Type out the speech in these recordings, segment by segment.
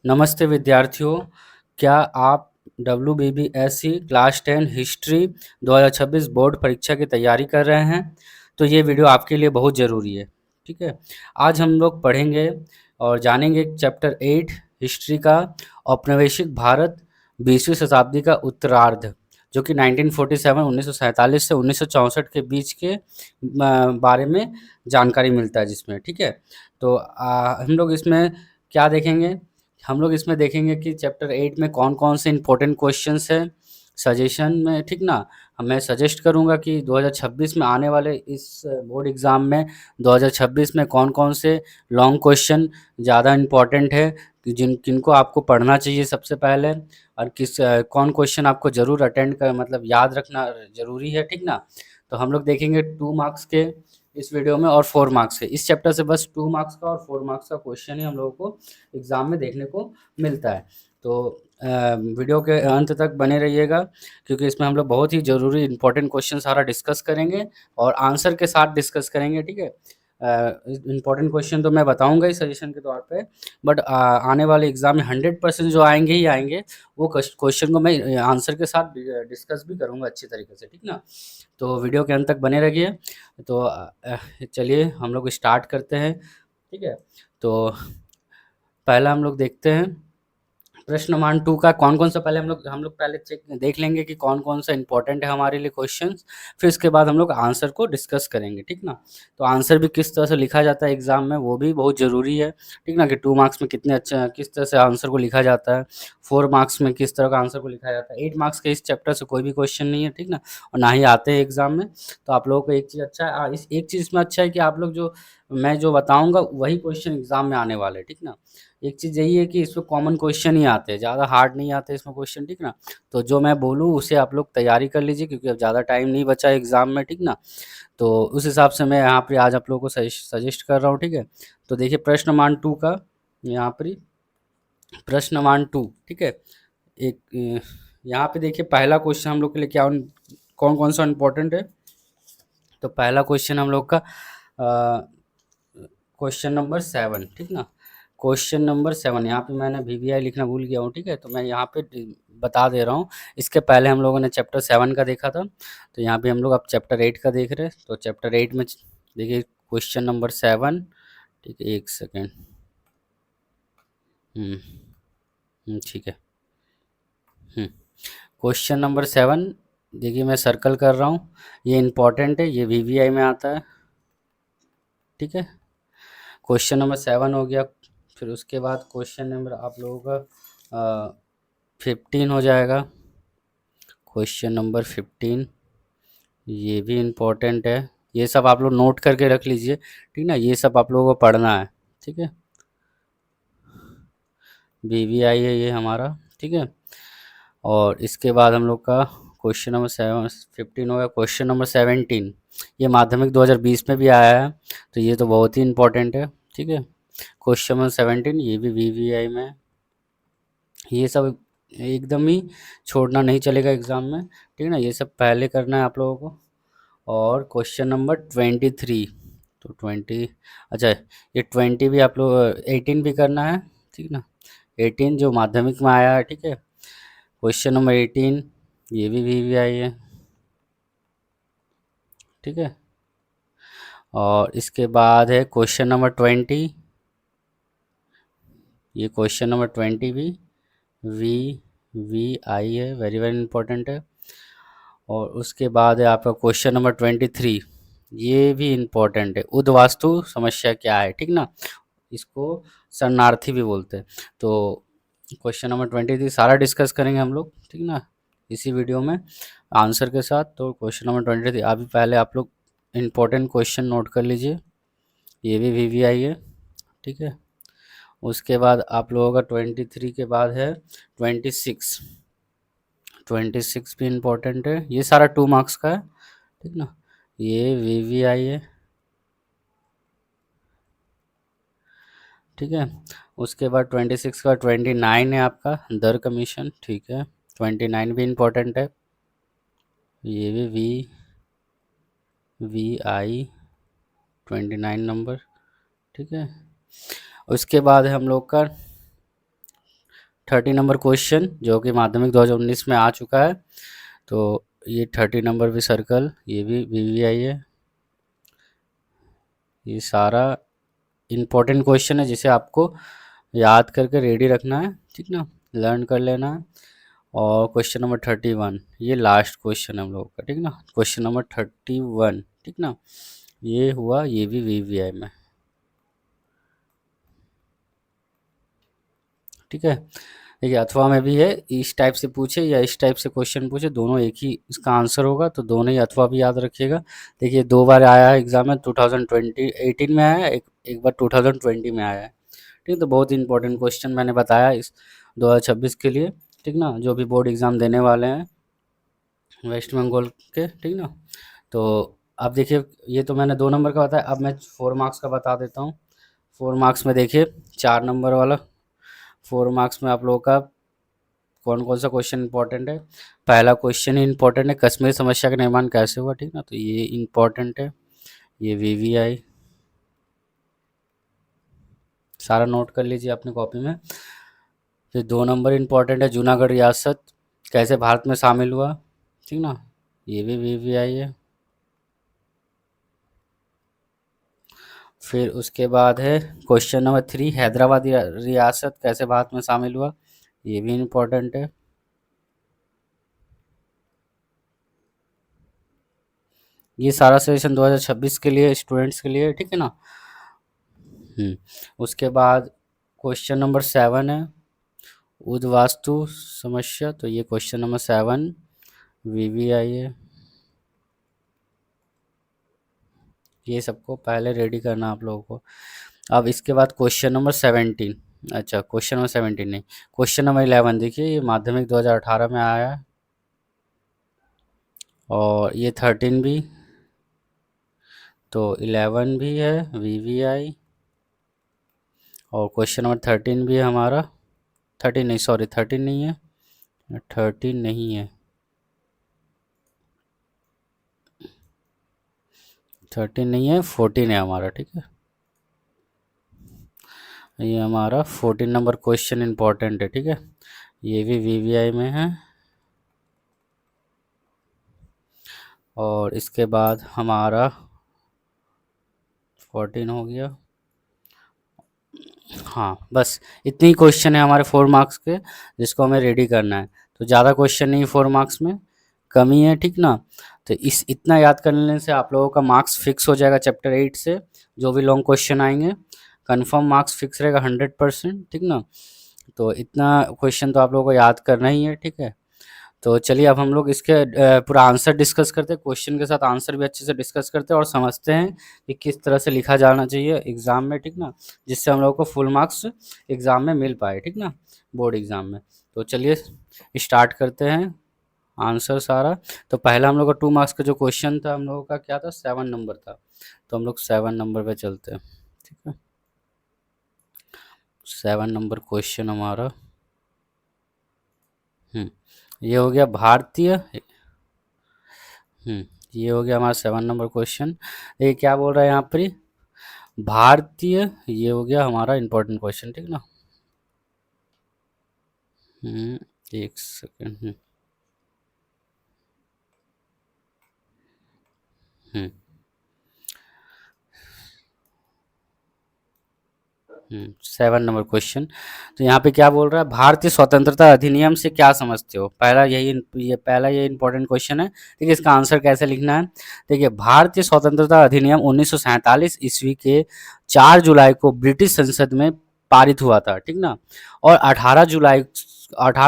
नमस्ते विद्यार्थियों, क्या आप WBBSC क्लास 10 हिस्ट्री 2026 बोर्ड परीक्षा की तैयारी कर रहे हैं? तो ये वीडियो आपके लिए बहुत ज़रूरी है। ठीक है, आज हम लोग पढ़ेंगे और जानेंगे चैप्टर 8 हिस्ट्री का औपनिवेशिक भारत 20वीं शताब्दी का उत्तरार्ध, जो कि 1947 1947 से 1964 के बीच के बारे में जानकारी मिलता है जिसमें। ठीक है, तो हम लोग इसमें क्या देखेंगे? हम लोग इसमें देखेंगे कि चैप्टर 8 में कौन-कौन से इम्पोर्टेंट क्वेश्चंस हैं सजेशन में, ठीक ना? मैं सजेस्ट करूँगा कि 2026 में आने वाले इस बोर्ड एग्ज़ाम में 2026 में कौन-कौन से लॉन्ग क्वेश्चन ज़्यादा इम्पोर्टेंट है, कि किनको आपको पढ़ना चाहिए सबसे पहले, और कौन क्वेश्चन आपको ज़रूर अटेंड कर मतलब याद रखना ज़रूरी है, ठीक ना? तो हम लोग देखेंगे 2 मार्क्स के इस वीडियो में और 4 मार्क्स के। इस चैप्टर से बस 2 मार्क्स का और 4 मार्क्स का क्वेश्चन ही हम लोगों को एग्ज़ाम में देखने को मिलता है। तो वीडियो के अंत तक बने रहिएगा, क्योंकि इसमें हम लोग बहुत ही ज़रूरी इंपॉर्टेंट क्वेश्चन सारा डिस्कस करेंगे और आंसर के साथ डिस्कस करेंगे, ठीक है? इंपॉर्टेंट क्वेश्चन तो मैं बताऊंगा ही सजेशन के तौर पे, बट आने वाले एग्ज़ाम में 100% जो आएंगे ही आएंगे, वो क्वेश्चन को मैं आंसर के साथ डिस्कस भी करूंगा अच्छी तरीके से, ठीक ना? तो वीडियो के अंत तक बने रहिए। तो चलिए हम लोग स्टार्ट करते हैं, ठीक है? तो पहला हम लोग देखते हैं प्रश्न मान 2 का कौन-कौन सा, पहले हम लोग पहले चेक देख लेंगे कि कौन-कौन सा इम्पोर्टेंट है हमारे लिए क्वेश्चंस, फिर इसके बाद हम लोग आंसर को डिस्कस करेंगे, ठीक ना? तो आंसर भी किस तरह से लिखा जाता है एग्ज़ाम में, वो भी बहुत ज़रूरी है, ठीक ना? कि 2 मार्क्स में कितने अच्छे किस तरह से आंसर को लिखा जाता है, 4 मार्क्स में किस तरह का आंसर को लिखा जाता है, 8 मार्क्स के इस चैप्टर से कोई भी क्वेश्चन नहीं है, ठीक ना? और ना ही आते हैं एग्ज़ाम में। तो आप लोगों को एक चीज़ अच्छा है, इस एक चीज़ इसमें अच्छा है कि आप लोग मैं जो बताऊँगा वही क्वेश्चन एग्ज़ाम में आने वाले हैं, ठीक ना? एक चीज़ यही है कि इसमें कॉमन क्वेश्चन ही आते हैं, ज़्यादा हार्ड नहीं आते इसमें क्वेश्चन, ठीक ना? तो जो मैं बोलूँ उसे आप लोग तैयारी कर लीजिए, क्योंकि अब ज़्यादा टाइम नहीं बचा है एग्ज़ाम में, ठीक ना? तो उस हिसाब से मैं यहाँ पे आज आप लोगों को सजेस्ट कर रहा हूँ, ठीक है? तो देखिए प्रश्न मान 2 का यहाँ पर ही प्रश्न मान 2, ठीक है? एक यहाँ पे देखिए पहला क्वेश्चन हम लोग के लिए क्या कौन-कौन सा इम्पोर्टेंट है। तो पहला क्वेश्चन हम लोग का क्वेश्चन नंबर 7, ठीक ना? क्वेश्चन नंबर 7 यहाँ पे मैंने VVI लिखना भूल गया हूँ, ठीक है? तो मैं यहाँ पे बता दे रहा हूँ। इसके पहले हम लोगों ने चैप्टर 7 का देखा था, तो यहाँ पे हम लोग अब चैप्टर 8 का देख रहे हैं। तो चैप्टर 8 में देखिए क्वेश्चन नंबर 7, ठीक है? एक सेकेंड। ठीक है। क्वेश्चन नंबर 7 देखिए मैं सर्कल कर रहा हूँ, ये इम्पोर्टेंट है, ये VVI में आता है, ठीक है? क्वेश्चन नंबर 7 हो गया। फिर उसके बाद क्वेश्चन नंबर आप लोगों का 15 हो जाएगा। क्वेश्चन नंबर 15 ये भी इम्पोर्टेंट है। ये सब आप लोग नोट करके रख लीजिए, ठीक ना? ये सब आप लोगों को पढ़ना है, ठीक है? VVI है ये हमारा, ठीक है? और इसके बाद हम लोग का क्वेश्चन नंबर 15 हो गया। क्वेश्चन नंबर 17 ये माध्यमिक 2020 में भी आया है, तो ये तो बहुत ही इम्पोर्टेंट है, ठीक है? क्वेश्चन नंबर 17 ये भी VVI में है। ये सब एकदम ही छोड़ना नहीं चलेगा एग्ज़ाम में, ठीक है ना? ये सब पहले करना है आप लोगों को। और क्वेश्चन नंबर 23, तो 20, अच्छा ये 20 भी आप लोग 18 भी करना है, ठीक ना? 18 जो माध्यमिक में आया है, ठीक है? क्वेश्चन नंबर 18 ये भी VVI है, ठीक है? और इसके बाद है क्वेश्चन नंबर 20, ये क्वेश्चन नंबर 20 भी वी वी आई है, वेरी वेरी इंपॉर्टेंट है। और उसके बाद है आपका क्वेश्चन नंबर 23, ये भी इम्पोर्टेंट है, उद्वास्तु समस्या क्या है, ठीक ना? इसको शरणार्थी भी बोलते हैं। तो क्वेश्चन नंबर 23 सारा डिस्कस करेंगे हम लोग, ठीक ना? इसी वीडियो में आंसर के साथ। तो क्वेश्चन नंबर 23 अभी पहले आप लोग इम्पोर्टेंट क्वेश्चन नोट कर लीजिए, ये भी VVI है, ठीक है? उसके बाद आप लोगों का 23 के बाद है 26, 26 भी इम्पोर्टेंट है, ये सारा 2 मार्क्स का है, ठीक ना? ये VVI है, ठीक है? उसके बाद 26 का 29 है आपका दर कमीशन, ठीक है? 29 भी इम्पोर्टेंट है, ये भी VVI 29 नंबर, ठीक है? उसके बाद है हम लोग का 30 नंबर क्वेश्चन जो कि माध्यमिक 2019 में आ चुका है। तो ये 30 नंबर भी सर्कल, ये भी वीवीआई है। ये सारा इम्पोर्टेंट क्वेश्चन है जिसे आपको याद करके रेडी रखना है, ठीक ना, लर्न कर लेना है। और क्वेश्चन नंबर 31, ये लास्ट क्वेश्चन है हम लोगों का, ठीक ना, क्वेश्चन नंबर 31, ठीक ना, ये हुआ, ये भी वीवीआई में, ठीक है। देखिए अथवा में भी है, इस टाइप से पूछे या इस टाइप से क्वेश्चन पूछे, दोनों एक ही इसका आंसर होगा, तो दोनों ही अथवा भी याद रखिएगा। देखिए 2 बार आया है एग्जाम में, 2018 में आया है, एक बार 2020 में आया है, ठीक है। तो बहुत इंपॉर्टेंट क्वेश्चन मैंने बताया इस 2026 के लिए, ठीक ना, जो भी बोर्ड एग्ज़ाम देने वाले हैं वेस्ट बंगाल के, ठीक ना। तो अब देखिए ये तो मैंने 2 नंबर का बताया, अब मैं 4 मार्क्स का बता देता हूँ। 4 मार्क्स में देखिए 4 नंबर वाला 4 मार्क्स में आप लोगों का कौन कौन सा क्वेश्चन इंपॉर्टेंट है। पहला क्वेश्चन ही इंपॉर्टेंट है, कश्मीर समस्या का निर्माण कैसे हुआ, ठीक ना, तो ये इंपॉर्टेंट है, ये वीवीआई सारा नोट कर लीजिए अपनी कॉपी में। फिर 2 नंबर इंपॉर्टेंट है, जूनागढ़ रियासत कैसे भारत में शामिल हुआ, ठीक ना, ये भी वीवीआई है। फिर उसके बाद है क्वेश्चन नंबर 3, हैदराबाद रियासत कैसे भारत में शामिल हुआ, ये भी इम्पोर्टेंट है। ये सारा सेशन 2026 के लिए स्टूडेंट्स के लिए, ठीक है ना। उसके बाद क्वेश्चन नंबर 7 है, उद्वास्तु समस्या, तो ये क्वेश्चन नंबर 7 वीवीआई है। ये सबको पहले रेडी करना आप लोगों को। अब इसके बाद क्वेश्चन नंबर 17, अच्छा क्वेश्चन नंबर 17 नहीं, क्वेश्चन नंबर 11 देखिए, ये माध्यमिक 2018 में आया है, और ये 13 भी, तो 11 भी है वीवीआई, और क्वेश्चन नंबर 13 भी है हमारा, 13 नहीं, सॉरी 13 नहीं है, 13 नहीं है, 13 नहीं है, 14 है हमारा, ठीक है। ये हमारा 14 नंबर क्वेश्चन इंपॉर्टेंट है, ठीक है, ये भी वीवीआई में है। और इसके बाद हमारा 14 हो गया, हाँ बस इतनी ही क्वेश्चन है हमारे 4 मार्क्स के जिसको हमें रेडी करना है। तो ज़्यादा क्वेश्चन नहीं 4 मार्क्स में, कमी है, ठीक ना। तो इस इतना याद कर लेने से आप लोगों का मार्क्स फिक्स हो जाएगा चैप्टर 8 से, जो भी लॉन्ग क्वेश्चन आएंगे कंफर्म मार्क्स फिक्स रहेगा 100%, ठीक ना। तो इतना क्वेश्चन तो आप लोगों को याद करना ही है, ठीक है। तो चलिए अब हम लोग इसके पूरा आंसर डिस्कस करते हैं, क्वेश्चन के साथ आंसर भी अच्छे से डिस्कस करते हैं और समझते हैं कि किस तरह से लिखा जाना चाहिए एग्ज़ाम में, ठीक ना, जिससे हम लोग को फुल मार्क्स एग्ज़ाम में मिल पाए, ठीक ना, बोर्ड एग्ज़ाम में। तो चलिए स्टार्ट करते हैं आंसर सारा। तो पहला हम लोग का 2 मार्क्स का जो क्वेश्चन था हम लोगों का क्या था, 7 नंबर था, तो हम लोग 7 नंबर पे चलते हैं, ठीक है। 7 नंबर क्वेश्चन हमारा, ये हो गया भारतीय, ये हो गया हमारा 7 नंबर क्वेश्चन। ये क्या बोल रहा है यहाँ पर, भारतीय, ये हो गया हमारा इंपॉर्टेंट क्वेश्चन, ठीक ना। एक सेकेंड, 7 नंबर क्वेश्चन। तो यहाँ पे क्या बोल रहा है, भारतीय स्वतंत्रता अधिनियम से क्या समझते हो, पहला ये पहला ये इंपॉर्टेंट क्वेश्चन है, ठीक है। इसका आंसर कैसे लिखना है, देखिए भारतीय स्वतंत्रता अधिनियम 1947 ईस्वी के 4 जुलाई को ब्रिटिश संसद में पारित हुआ था, ठीक ना, और 18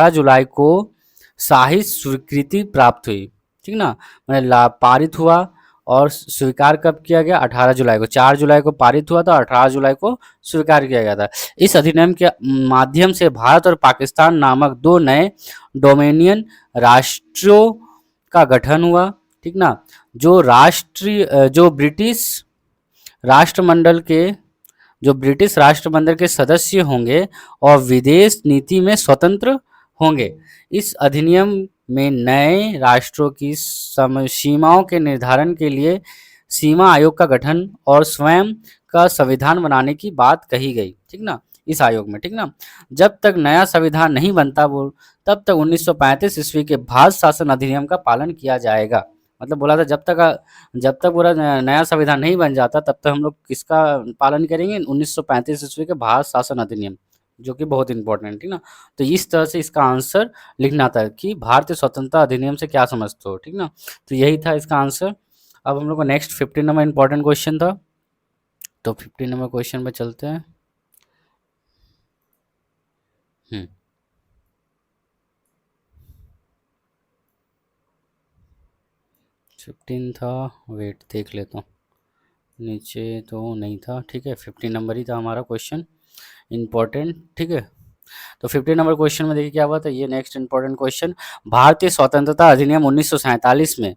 जुलाई को शाही स्वीकृति प्राप्त हुई, ठीक ना, मैंने पारित हुआ और स्वीकार कब किया गया, 18 जुलाई को, 4 जुलाई को पारित हुआ था, 18 जुलाई को स्वीकार किया गया था। इस अधिनियम के माध्यम से भारत और पाकिस्तान नामक 2 नए डोमिनियन राष्ट्रों का गठन हुआ, ठीक ना, जो राष्ट्रमंडल के ब्रिटिश राष्ट्रमंडल के सदस्य होंगे और विदेश नीति में स्वतंत्र होंगे। इस अधिनियम में नए राष्ट्रों की सीमाओं के निर्धारण के लिए सीमा आयोग का गठन और स्वयं का संविधान बनाने की बात कही गई, ठीक ना। इस आयोग में, ठीक ना। जब तक नया संविधान नहीं बनता वो, तब तक 1935 ईस्वी के भारत शासन अधिनियम का पालन किया जाएगा। मतलब बोला था जब तक पूरा नया संविधान नहीं बन जाता तब तक हम लोग किसका पालन करेंगे, 1935 ईस्वी के भारत शासन अधिनियम, जो कि बहुत इंपॉर्टेंट है ना। तो इस तरह से इसका आंसर लिखना था कि भारतीय स्वतंत्रता अधिनियम से क्या समझते हो, ठीक ना। तो यही था इसका आंसर। अब हम लोग को नेक्स्ट 15 नंबर इंपॉर्टेंट क्वेश्चन था, तो 15 नंबर क्वेश्चन पे चलते हैं। 15 था, वेट देख लेता हूँ, नीचे तो नहीं था, ठीक है। 15 नंबर ही था हमारा क्वेश्चन इंपॉर्टेंट, ठीक है। तो 15 नंबर क्वेश्चन में देखिए क्या हुआ था, ये नेक्स्ट इंपॉर्टेंट क्वेश्चन, भारतीय स्वतंत्रता अधिनियम 1947 में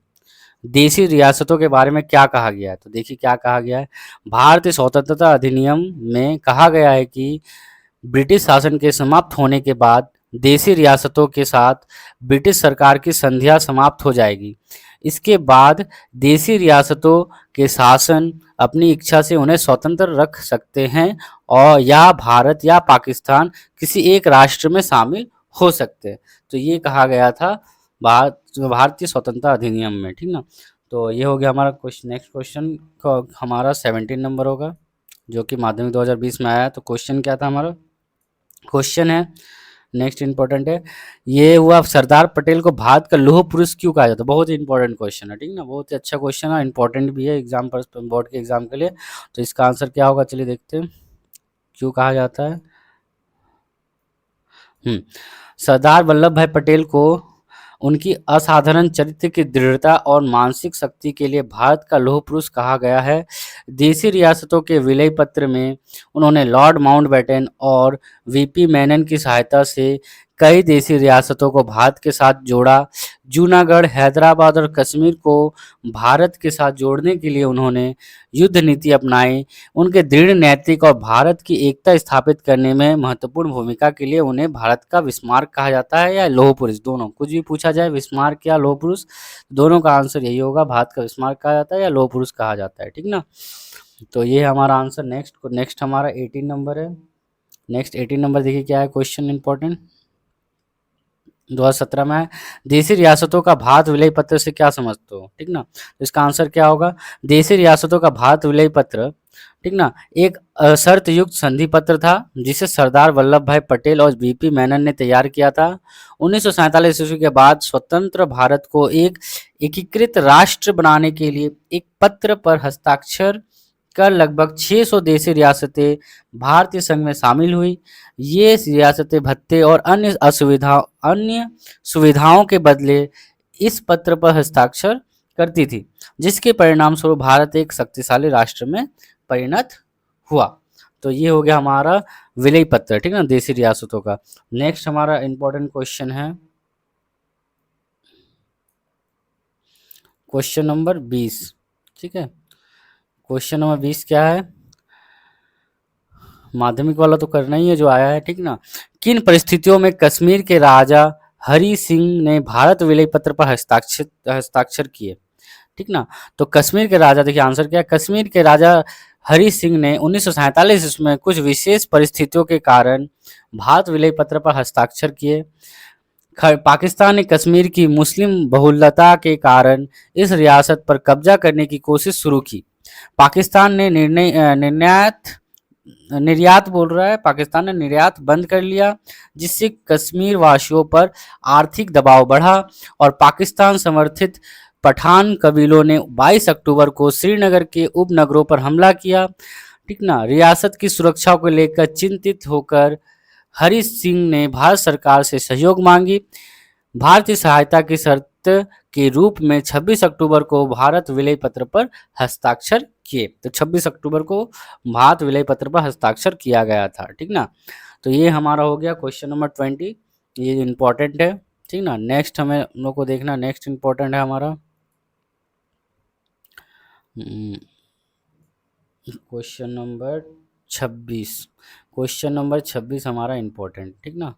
देशी रियासतों के बारे में क्या कहा गया है। तो देखिए क्या कहा गया है, भारतीय स्वतंत्रता अधिनियम में कहा गया है कि ब्रिटिश शासन के समाप्त होने के बाद देशी रियासतों के साथ ब्रिटिश सरकार की संधियां समाप्त हो जाएगी। इसके बाद देशी रियासतों के शासन अपनी इच्छा से उन्हें स्वतंत्र रख सकते हैं और या भारत या पाकिस्तान किसी एक राष्ट्र में शामिल हो सकते हैं। तो ये कहा गया था भारतीय स्वतंत्रता अधिनियम में, ठीक ना। तो ये हो गया हमारा क्वेश्चन। नेक्स्ट क्वेश्चन का हमारा 17 नंबर होगा, जो कि माध्यमिक 2020 में आया। तो क्वेश्चन क्या था हमारा, क्वेश्चन है नेक्स्ट इंपॉर्टेंट है, ये हुआ सरदार पटेल को भारत का लौह पुरुष क्यों कहा जाता है। बहुत ही इंपॉर्टेंट क्वेश्चन है, ठीक ना, बहुत ही अच्छा क्वेश्चन है, इंपॉर्टेंट भी है एग्जाम पर, बोर्ड के एग्जाम के लिए। तो इसका आंसर क्या होगा, चलिए देखते हैं क्यों कहा जाता है। सरदार वल्लभ भाई पटेल को उनकी असाधारण चरित्र की दृढ़ता और मानसिक शक्ति के लिए भारत का लौह पुरुष कहा गया है। देशी रियासतों के विलय पत्र में उन्होंने लॉर्ड माउंटबेटन और वीपी मेनन की सहायता से कई देशी रियासतों को भारत के साथ जोड़ा। जूनागढ़, हैदराबाद और कश्मीर को भारत के साथ जोड़ने के लिए उन्होंने युद्ध नीति अपनाई। उनके दृढ़ नैतिक और भारत की एकता स्थापित करने में महत्वपूर्ण भूमिका के लिए उन्हें भारत का विस्मारक कहा जाता है या लौह पुरुष, दोनों, कुछ भी पूछा जाए, विस्मारक या लौह पुरुष, दोनों का आंसर यही होगा, भारत का विस्मारक कहा जाता है या लौह पुरुष कहा जाता है, ठीक ना। तो ये हमारा आंसर। नेक्स्ट हमारा 18 नंबर है। नेक्स्ट 18 नंबर देखिए क्या है क्वेश्चन इंपॉर्टेंट, 2017 में है, देशी रियासतों का भारत विलय पत्र से क्या समझते हो, ठीक ना। तो इसका आंसर क्या होगा, देशी रियासतों का भारत विलय पत्र, ठीक ना, एक शर्त युक्त संधि पत्र था जिसे सरदार वल्लभ भाई पटेल और वीपी मेनन ने तैयार किया था। 1947 ईस्वी के बाद स्वतंत्र भारत को एक एकीकृत राष्ट्र बनाने के लिए एक पत्र पर हस्ताक्षर कर लगभग 600 देशी रियासतें भारतीय संघ में शामिल हुई। ये रियासतें भत्ते और अन्य सुविधाओं के बदले इस पत्र पर हस्ताक्षर करती थी, जिसके परिणाम स्वरूप भारत एक शक्तिशाली राष्ट्र में परिणत हुआ। तो ये हो गया हमारा विलय पत्र, ठीक ना, देशी रियासतों का। नेक्स्ट हमारा इंपॉर्टेंट क्वेश्चन है क्वेश्चन नंबर 20, ठीक है। क्वेश्चन नंबर 20 क्या है, माध्यमिक वाला तो करना ही है जो आया है, ठीक ना। किन परिस्थितियों में कश्मीर के राजा हरि सिंह ने भारत विलय पत्र पर हस्ताक्षर किए, ठीक ना। तो कश्मीर के राजा, देखिए आंसर क्या है, कश्मीर के राजा हरि सिंह ने 1947 में कुछ विशेष परिस्थितियों के कारण भारत विलय पत्र पर हस्ताक्षर किए। पाकिस्तान ने कश्मीर की मुस्लिम बहुलता के कारण इस रियासत पर कब्जा करने की कोशिश शुरू की। पाकिस्तान ने निर्यात बोल रहा है, पाकिस्तान ने निर्यात बंद कर लिया, जिससे कश्मीर वासियों पर आर्थिक दबाव बढ़ा और पाकिस्तान समर्थित पठान कबीलों ने 22 अक्टूबर को श्रीनगर के उपनगरों पर हमला किया, ठीक ना। रियासत की सुरक्षा को लेकर चिंतित होकर हरि सिंह ने भारत सरकार से सहयोग मांगी। भारतीय सहायता की शर्त के रूप में 26 अक्टूबर को भारत विलय पत्र पर हस्ताक्षर किए। तो 26 अक्टूबर को भारत विलय पत्र पर हस्ताक्षर किया गया था, ठीक ना। तो ये हमारा हो गया क्वेश्चन नंबर 20, ये इंपॉर्टेंट है, ठीक ना। नेक्स्ट हमें लोग को देखना, नेक्स्ट इंपॉर्टेंट है हमारा क्वेश्चन नंबर 26। क्वेश्चन नंबर 26 हमारा इंपॉर्टेंट, ठीक ना।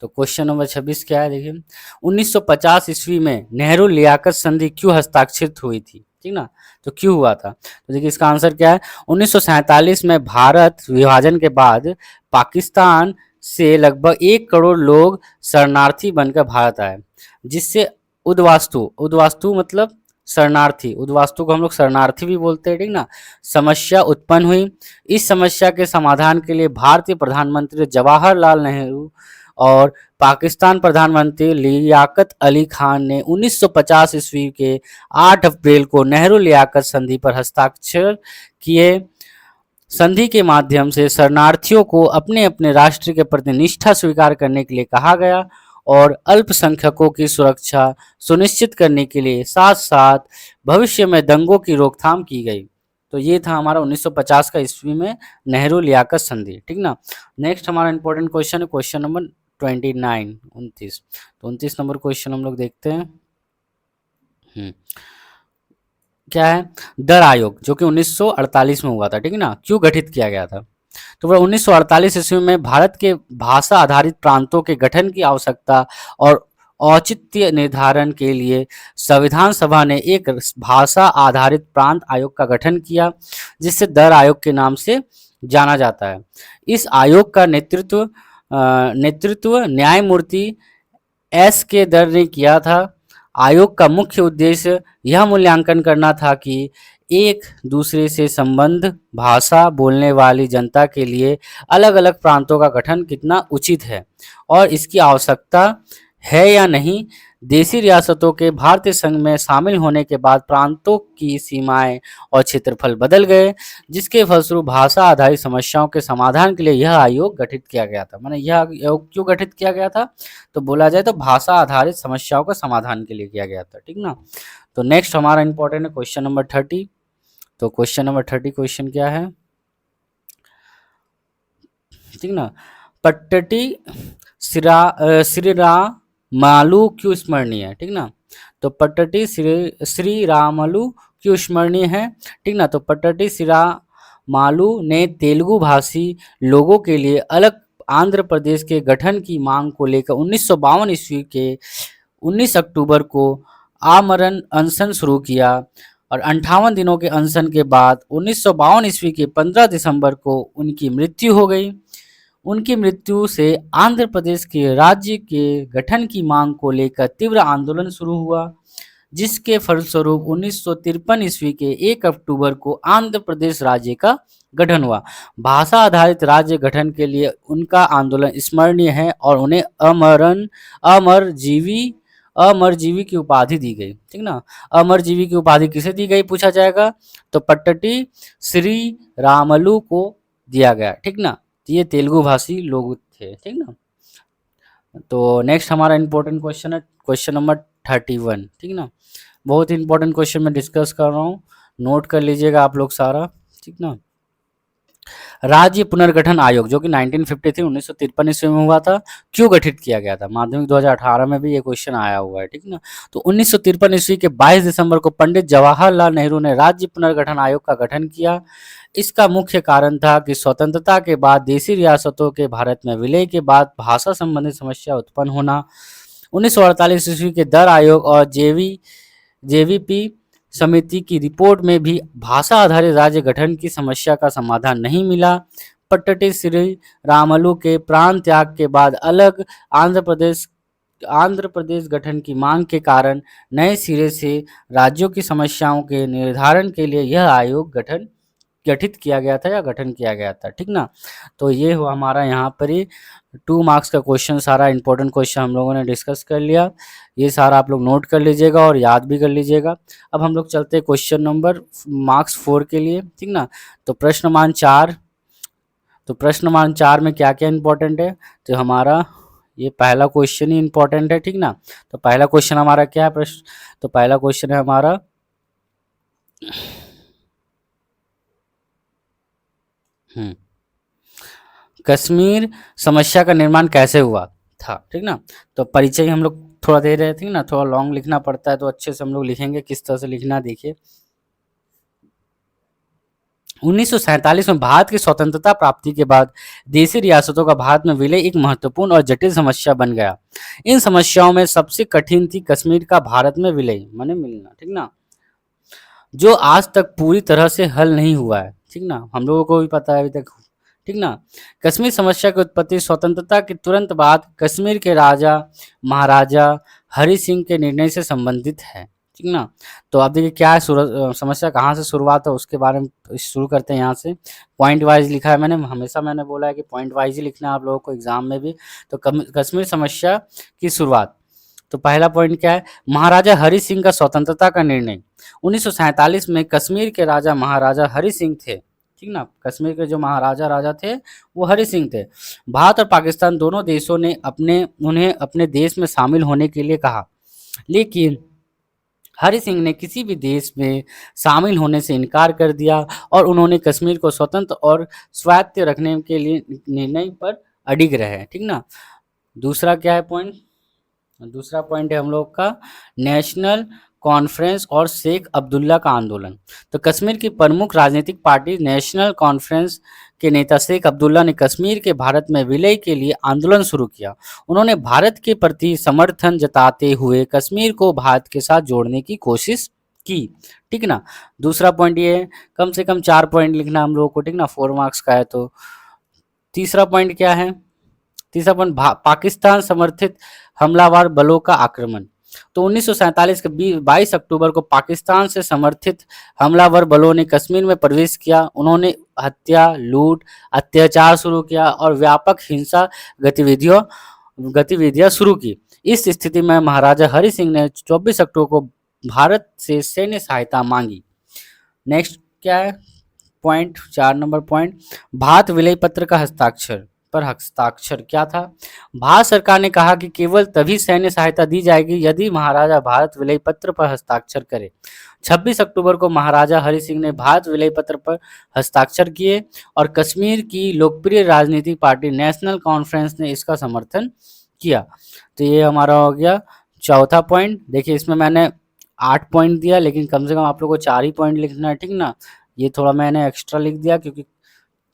तो क्वेश्चन नंबर 26 क्या है, देखिए 1950 ईस्वी में नेहरू लियाकत संधि क्यों हस्ताक्षरित हुई थी। ठीक ना। तो क्यों हुआ था? तो देखिए इसका आंसर क्या है, 1947 में भारत विभाजन के बाद पाकिस्तान से लगभग 1 करोड़ लोग शरणार्थी बनकर भारत आए, जिससे उद्वास्तु, उद्वास्तु मतलब शरणार्थी, उद्वास्तु को हम लोग शरणार्थी भी बोलते हैं, ठीक ना, समस्या उत्पन्न हुई। इस समस्या के समाधान के लिए भारतीय प्रधानमंत्री जवाहरलाल नेहरू और पाकिस्तान प्रधानमंत्री लियाकत अली खान ने 1950 ईस्वी के 8 अप्रैल को नेहरू लियाकत संधि पर हस्ताक्षर किए। संधि के माध्यम से शरणार्थियों को अपने अपने राष्ट्र के प्रति निष्ठा स्वीकार करने के लिए कहा गया और अल्पसंख्यकों की सुरक्षा सुनिश्चित करने के लिए साथ साथ भविष्य में दंगों की रोकथाम की गई। तो ये था हमारा 1950 का ईस्वी में नेहरू लियाकत संधि, ठीक ना। नेक्स्ट हमारा इंपॉर्टेंट क्वेश्चन है क्वेश्चन नंबर 29 29। तो 29 नंबर क्वेश्चन हम लोग देखते हैं। क्या है, दर आयोग जो कि 1948 में हुआ था, ठीक है ना, क्यों गठित किया गया था? तो वह 1948 ईस्वी में भारत के भाषा आधारित प्रांतों के गठन की आवश्यकता और औचित्य निर्धारण के लिए संविधान सभा ने एक भाषा आधारित प्रांत आयोग का गठन किया, जिसे दर आयोग के नाम से जाना जाता है। इस आयोग का नेतृत्व न्यायमूर्ति एस के दर ने किया था। आयोग का मुख्य उद्देश्य यह मूल्यांकन करना था कि एक दूसरे से संबंध भाषा बोलने वाली जनता के लिए अलग अलग प्रांतों का गठन कितना उचित है और इसकी आवश्यकता है या नहीं। देशी रियासतों के भारतीय संघ में शामिल होने के बाद प्रांतों की सीमाएं और क्षेत्रफल बदल गए, जिसके फलस्वरूप भाषा आधारित समस्याओं के समाधान के लिए यह आयोग गठित किया गया था। माने यह आयोग क्यों गठित किया गया था? तो बोला जाए तो भाषा आधारित समस्याओं का समाधान के लिए किया गया था, ठीक ना। तो नेक्स्ट हमारा इंपॉर्टेंट है क्वेश्चन नंबर 30। तो क्वेश्चन नंबर 30 क्वेश्चन क्या है, ठीक ना, पट्टटी श्रीरामालू क्यों स्मरणीय है, ठीक ना। तो पट्टटी श्रीरामालू क्यों स्मरणीय है, ठीक ना। तो पट्टटी श्रीरामालू ने तेलुगु भाषी लोगों के लिए अलग आंध्र प्रदेश के गठन की मांग को लेकर 1952 ईस्वी के 19 अक्टूबर को आमरण अनशन शुरू किया और 58 दिनों के अनशन के बाद 1952 ईस्वी के 15 दिसंबर को उनकी मृत्यु हो गई। उनकी मृत्यु से आंध्र प्रदेश के राज्य के गठन की मांग को लेकर तीव्र आंदोलन शुरू हुआ, जिसके फलस्वरूप 1953 ईस्वी के 1 अक्टूबर को आंध्र प्रदेश राज्य का गठन हुआ। भाषा आधारित राज्य गठन के लिए उनका आंदोलन स्मरणीय है और उन्हें अमरजीवी की उपाधि दी गई, ठीक ना। अमरजीवी की उपाधि किसे दी गई पूछा जाएगा, तो पट्टटी श्री रामलू को दिया गया, ठीक ना। ये तेलुगु भाषी लोग थे, ठीक ना। तो नेक्स्ट हमारा इंपॉर्टेंट क्वेश्चन है क्वेश्चन नंबर 31, ठीक ना। बहुत ही इंपॉर्टेंट क्वेश्चन मैं डिस्कस कर रहा हूँ, नोट कर लीजिएगा आप लोग सारा, ठीक ना। राज्य पुनर्गठन आयोग जो कि 1953 1953 ईस्वी में हुआ था, क्यों गठित किया गया था? माध्यमिक 2018 में भी ये क्वेश्चन आया हुआ है, ठीक ना। तो 1953 ईस्वी के 22 दिसंबर को पंडित जवाहरलाल नेहरू ने राज्य पुनर्गठन आयोग का गठन किया। इसका मुख्य कारण था कि स्वतंत्रता के बाद देशी रियासतों के भारत में विलय के बाद भाषा संबंधित समस्या उत्पन्न होना। 1948 ईस्वी के दर आयोग और जेवीपी समिति की रिपोर्ट में भी भाषा आधारित राज्य गठन की समस्या का समाधान नहीं मिला। पट्टटी श्री रामलू के प्राण त्याग के बाद अलग आंध्र प्रदेश गठन की मांग के कारण नए सिरे से राज्यों की समस्याओं के निर्धारण के लिए यह आयोग गठित किया गया था या गठन किया गया था, ठीक ना। तो ये हुआ हमारा यहाँ पर ही 2 मार्क्स का क्वेश्चन, सारा इंपॉर्टेंट क्वेश्चन हम लोगों ने डिस्कस कर लिया। ये सारा आप लोग नोट कर लीजिएगा और याद भी कर लीजिएगा। अब हम लोग चलते हैं क्वेश्चन नंबर मार्क्स 4 के लिए, ठीक ना। तो प्रश्न मान 4, तो प्रश्न मान 4 में क्या क्या इंपॉर्टेंट है, तो हमारा ये पहला क्वेश्चन ही इंपॉर्टेंट है, ठीक ना। तो पहला क्वेश्चन हमारा क्या है प्रश्न, तो पहला क्वेश्चन है हमारा कश्मीर समस्या का निर्माण कैसे हुआ था, ठीक ना। तो परिचय हम लोग थोड़ा दे रहे थे ना, थोड़ा लॉन्ग लिखना पड़ता है, तो अच्छे से हम लोग लिखेंगे किस तरह से लिखना। देखिए 1947 में भारत की स्वतंत्रता प्राप्ति के बाद देशी रियासतों का भारत में विलय एक महत्वपूर्ण और जटिल समस्या बन गया। इन समस्याओं में सबसे कठिन थी कश्मीर का भारत में विलय माने मिलना, ठीक ना। जो आज तक पूरी तरह से हल नहीं हुआ है, ठीक ना, हम लोगों को भी पता है अभी तक, ठीक ना। कश्मीर समस्या की उत्पत्ति स्वतंत्रता के तुरंत बाद कश्मीर के राजा महाराजा हरि सिंह के निर्णय से संबंधित है, ठीक ना। तो अब देखिए क्या है, समस्या कहाँ से शुरुआत है उसके बारे में शुरू करते हैं यहाँ से। पॉइंट वाइज लिखा है मैंने, हमेशा मैंने बोला है कि पॉइंट वाइज ही लिखना है आप लोगों को एग्जाम में भी। तो कश्मीर समस्या की शुरुआत, तो पहला पॉइंट क्या है, महाराजा हरि सिंह का स्वतंत्रता का निर्णय। 1947 में कश्मीर के राजा महाराजा हरि सिंह थे, ठीक ना, कश्मीर के जो महाराजा राजा थे वो हरि सिंह थे। भारत और पाकिस्तान दोनों देशों ने उन्हें अपने देश में शामिल होने के लिए कहा, लेकिन हरि सिंह ने किसी भी देश में शामिल होने से इनकार कर दिया और उन्होंने कश्मीर को स्वतंत्र और स्वायत्त रखने के लिए निर्णय पर अडिग रहे, ठीक ना। दूसरा क्या है पॉइंट, दूसरा पॉइंट है हम लोग का नेशनल कॉन्फ्रेंस और शेख अब्दुल्ला का आंदोलन। तो कश्मीर की प्रमुख राजनीतिक पार्टी नेशनल कॉन्फ्रेंस के नेता शेख अब्दुल्ला ने कश्मीर के भारत में विलय के लिए आंदोलन शुरू किया। उन्होंने भारत के प्रति समर्थन जताते हुए कश्मीर को भारत के साथ जोड़ने की कोशिश की, ठीक ना। दूसरा पॉइंट ये है, कम से कम 4 पॉइंट लिखना हम लोगों को, ठीक ना, 4 मार्क्स का है। तो तीसरा पॉइंट क्या है, तीसरा पॉइंट पाकिस्तान समर्थित हमलावर बलों का आक्रमण। तो 1947 के 22 अक्टूबर को पाकिस्तान से समर्थित हमलावर बलों ने कश्मीर में प्रवेश किया। उन्होंने हत्या, लूट, अत्याचार शुरू किया और व्यापक हिंसा गतिविधियों गतिविधियां शुरू की। इस स्थिति में महाराजा हरि सिंह ने 24 अक्टूबर को भारत से सैन्य सहायता मांगी। नेक्स्ट क्या है पॉइंट, 4 नंबर पॉइंट, भारत विलय पत्र का हस्ताक्षर पर हस्ताक्षर क्या था। भारत सरकार ने कहा कि केवल तभी सैन्य सहायता दी जाएगी यदि महाराजा भारत विलय पत्र पर हस्ताक्षर करे। 26 अक्टूबर को महाराजा हरि सिंह ने भारत विलय पत्र पर हस्ताक्षर किए और कश्मीर की लोकप्रिय राजनीतिक पार्टी नेशनल कॉन्फ्रेंस ने इसका समर्थन किया। तो ये हमारा हो गया चौथा पॉइंट। देखिए इसमें मैंने 8 पॉइंट दिया, लेकिन कम से कम आप लोग को 4 ही पॉइंट लिखना है, ठीक ना। ये थोड़ा मैंने एक्स्ट्रा लिख दिया क्योंकि,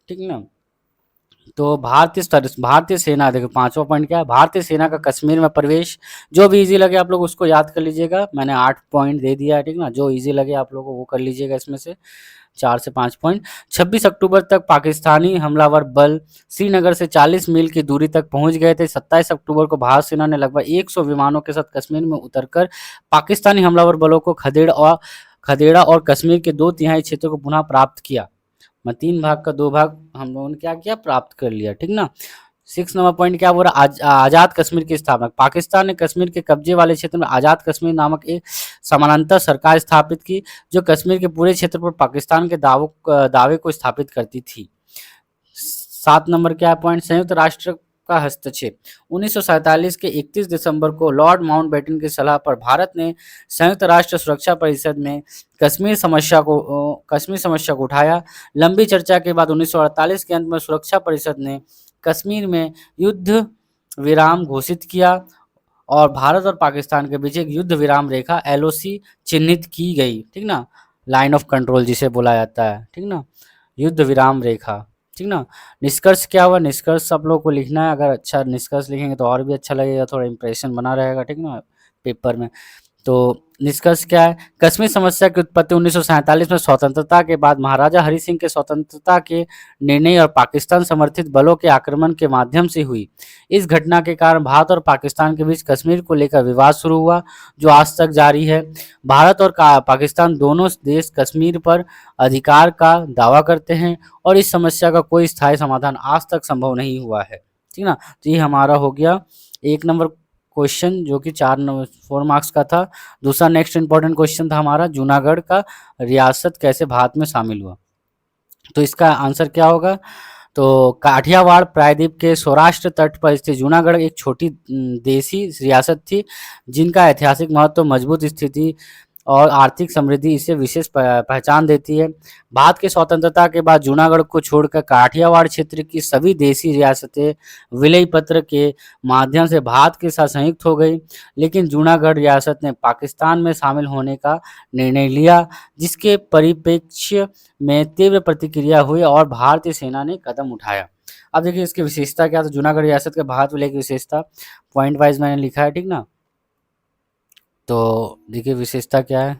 ठीक ना। तो भारतीय सेना, देखो 5वां पॉइंट क्या है, भारतीय सेना का कश्मीर में प्रवेश। जो भी इजी लगे आप लोग उसको याद कर लीजिएगा, मैंने 8 पॉइंट दे दिया है, ठीक ना। जो इजी लगे आप लोगों को वो कर लीजिएगा इसमें से 4 से 5 पॉइंट। 26 अक्टूबर तक पाकिस्तानी हमलावर बल श्रीनगर से 40 मील की दूरी तक पहुंच गए थे। 27 अक्टूबर को भारत सेना ने लगभग 100 विमानों के साथ कश्मीर में उतरकर पाकिस्तानी हमलावर बलों को खदेड़ा और कश्मीर के 2/3 क्षेत्र को पुनः प्राप्त किया। 3 भाग का 2 भाग हम लोगों ने क्या किया, प्राप्त कर लिया, ठीक ना। 6 नंबर पॉइंट क्या बोल रहा, आजाद कश्मीर की स्थापना। पाकिस्तान ने कश्मीर के कब्जे वाले क्षेत्र में आजाद कश्मीर नामक एक समानांतर सरकार स्थापित की जो कश्मीर के पूरे क्षेत्र पर पाकिस्तान के दावे को स्थापित करती थी। 7 नंबर क्या पॉइंट, संयुक्त राष्ट्र का हस्तक्षेप। 1947 के 31 दिसंबर को लॉर्ड माउंटबेटन की सलाह पर भारत ने संयुक्त राष्ट्र सुरक्षा परिषद में कश्मीर समस्या को उठाया। लंबी चर्चा के बाद 1948 के अंत में सुरक्षा परिषद ने कश्मीर में युद्ध विराम घोषित किया और भारत और पाकिस्तान के बीच एक युद्ध विराम रेखा LOC चिन्हित की गई, ठीक ना, लाइन ऑफ कंट्रोल जिसे बोला जाता है, ठीक ना, युद्ध विराम रेखा, ठीक ना। निष्कर्ष क्या हुआ, निष्कर्ष सब लोग को लिखना है, अगर अच्छा निष्कर्ष लिखेंगे तो और भी अच्छा लगेगा, थोड़ा इंप्रेशन बना रहेगा, ठीक ना, पेपर में। तो निष्कर्ष क्या है, कश्मीर समस्या की उत्पत्ति 1947 में स्वतंत्रता के बाद महाराजा हरि सिंह के स्वतंत्रता के निर्णय और पाकिस्तान समर्थित बलों के आक्रमण के माध्यम से हुई। इस घटना के कारण भारत और पाकिस्तान के बीच कश्मीर को लेकर विवाद शुरू हुआ जो आज तक जारी है। भारत और पाकिस्तान दोनों देश कश्मीर पर अधिकार का दावा करते हैं और इस समस्या का कोई स्थायी समाधान आज तक संभव नहीं हुआ है, ठीक ना। तो ये हमारा हो गया 1 नंबर क्वेश्चन जो कि 4 मार्क्स का था। दूसरा नेक्स्ट इंपॉर्टेंट क्वेश्चन था हमारा, जूनागढ़ का रियासत कैसे भारत में शामिल हुआ। तो इसका आंसर क्या होगा, तो काठियावाड़ प्रायद्वीप के सौराष्ट्र तट पर स्थित जूनागढ़ एक छोटी देसी रियासत थी जिनका ऐतिहासिक महत्व, मजबूत स्थिति और आर्थिक समृद्धि इसे विशेष पहचान देती है। भारत की स्वतंत्रता के बाद जूनागढ़ को छोड़कर काठियावाड़ क्षेत्र की सभी देसी रियासतें विलय पत्र के माध्यम से भारत के साथ संयुक्त हो गई, लेकिन जूनागढ़ रियासत ने पाकिस्तान में शामिल होने का निर्णय लिया जिसके परिप्रेक्ष्य में तीव्र प्रतिक्रिया हुई और भारतीय सेना ने कदम उठाया। अब देखिए इसकी विशेषता क्या था, जूनागढ़ रियासत के भारत विलय की विशेषता पॉइंट वाइज मैंने लिखा है, ठीक ना। तो देखिए विशेषता क्या है,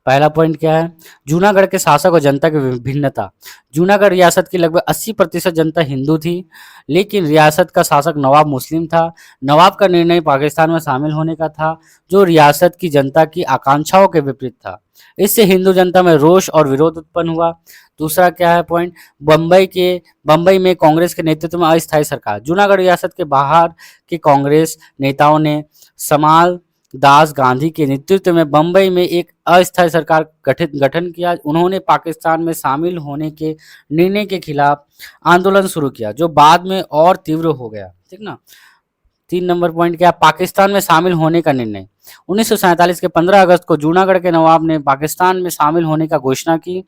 पहला पॉइंट क्या है, जूनागढ़ के शासक और जनता की भिन्नता। जूनागढ़ रियासत की लगभग 80% जनता हिंदू थी, लेकिन रियासत का शासक नवाब मुस्लिम था। नवाब का निर्णय पाकिस्तान में शामिल होने का था, जो रियासत की जनता की आकांक्षाओं के विपरीत था। इससे हिंदू जनता में रोष और विरोध उत्पन्न हुआ। दूसरा क्या है पॉइंट, बम्बई में कांग्रेस के नेतृत्व में अस्थायी सरकार। जूनागढ़ रियासत के बाहर के कांग्रेस नेताओं ने समाल दास गांधी के नेतृत्व में बंबई में एक अस्थायी सरकार गठन किया। उन्होंने पाकिस्तान में शामिल होने के निर्णय के खिलाफ आंदोलन शुरू किया, जो बाद में और तीव्र हो गया। ठीक ना। 3 नंबर पॉइंट क्या, पाकिस्तान में शामिल होने का निर्णय। 1947 के 15 अगस्त को जूनागढ़ के नवाब ने पाकिस्तान में शामिल होने का घोषणा की,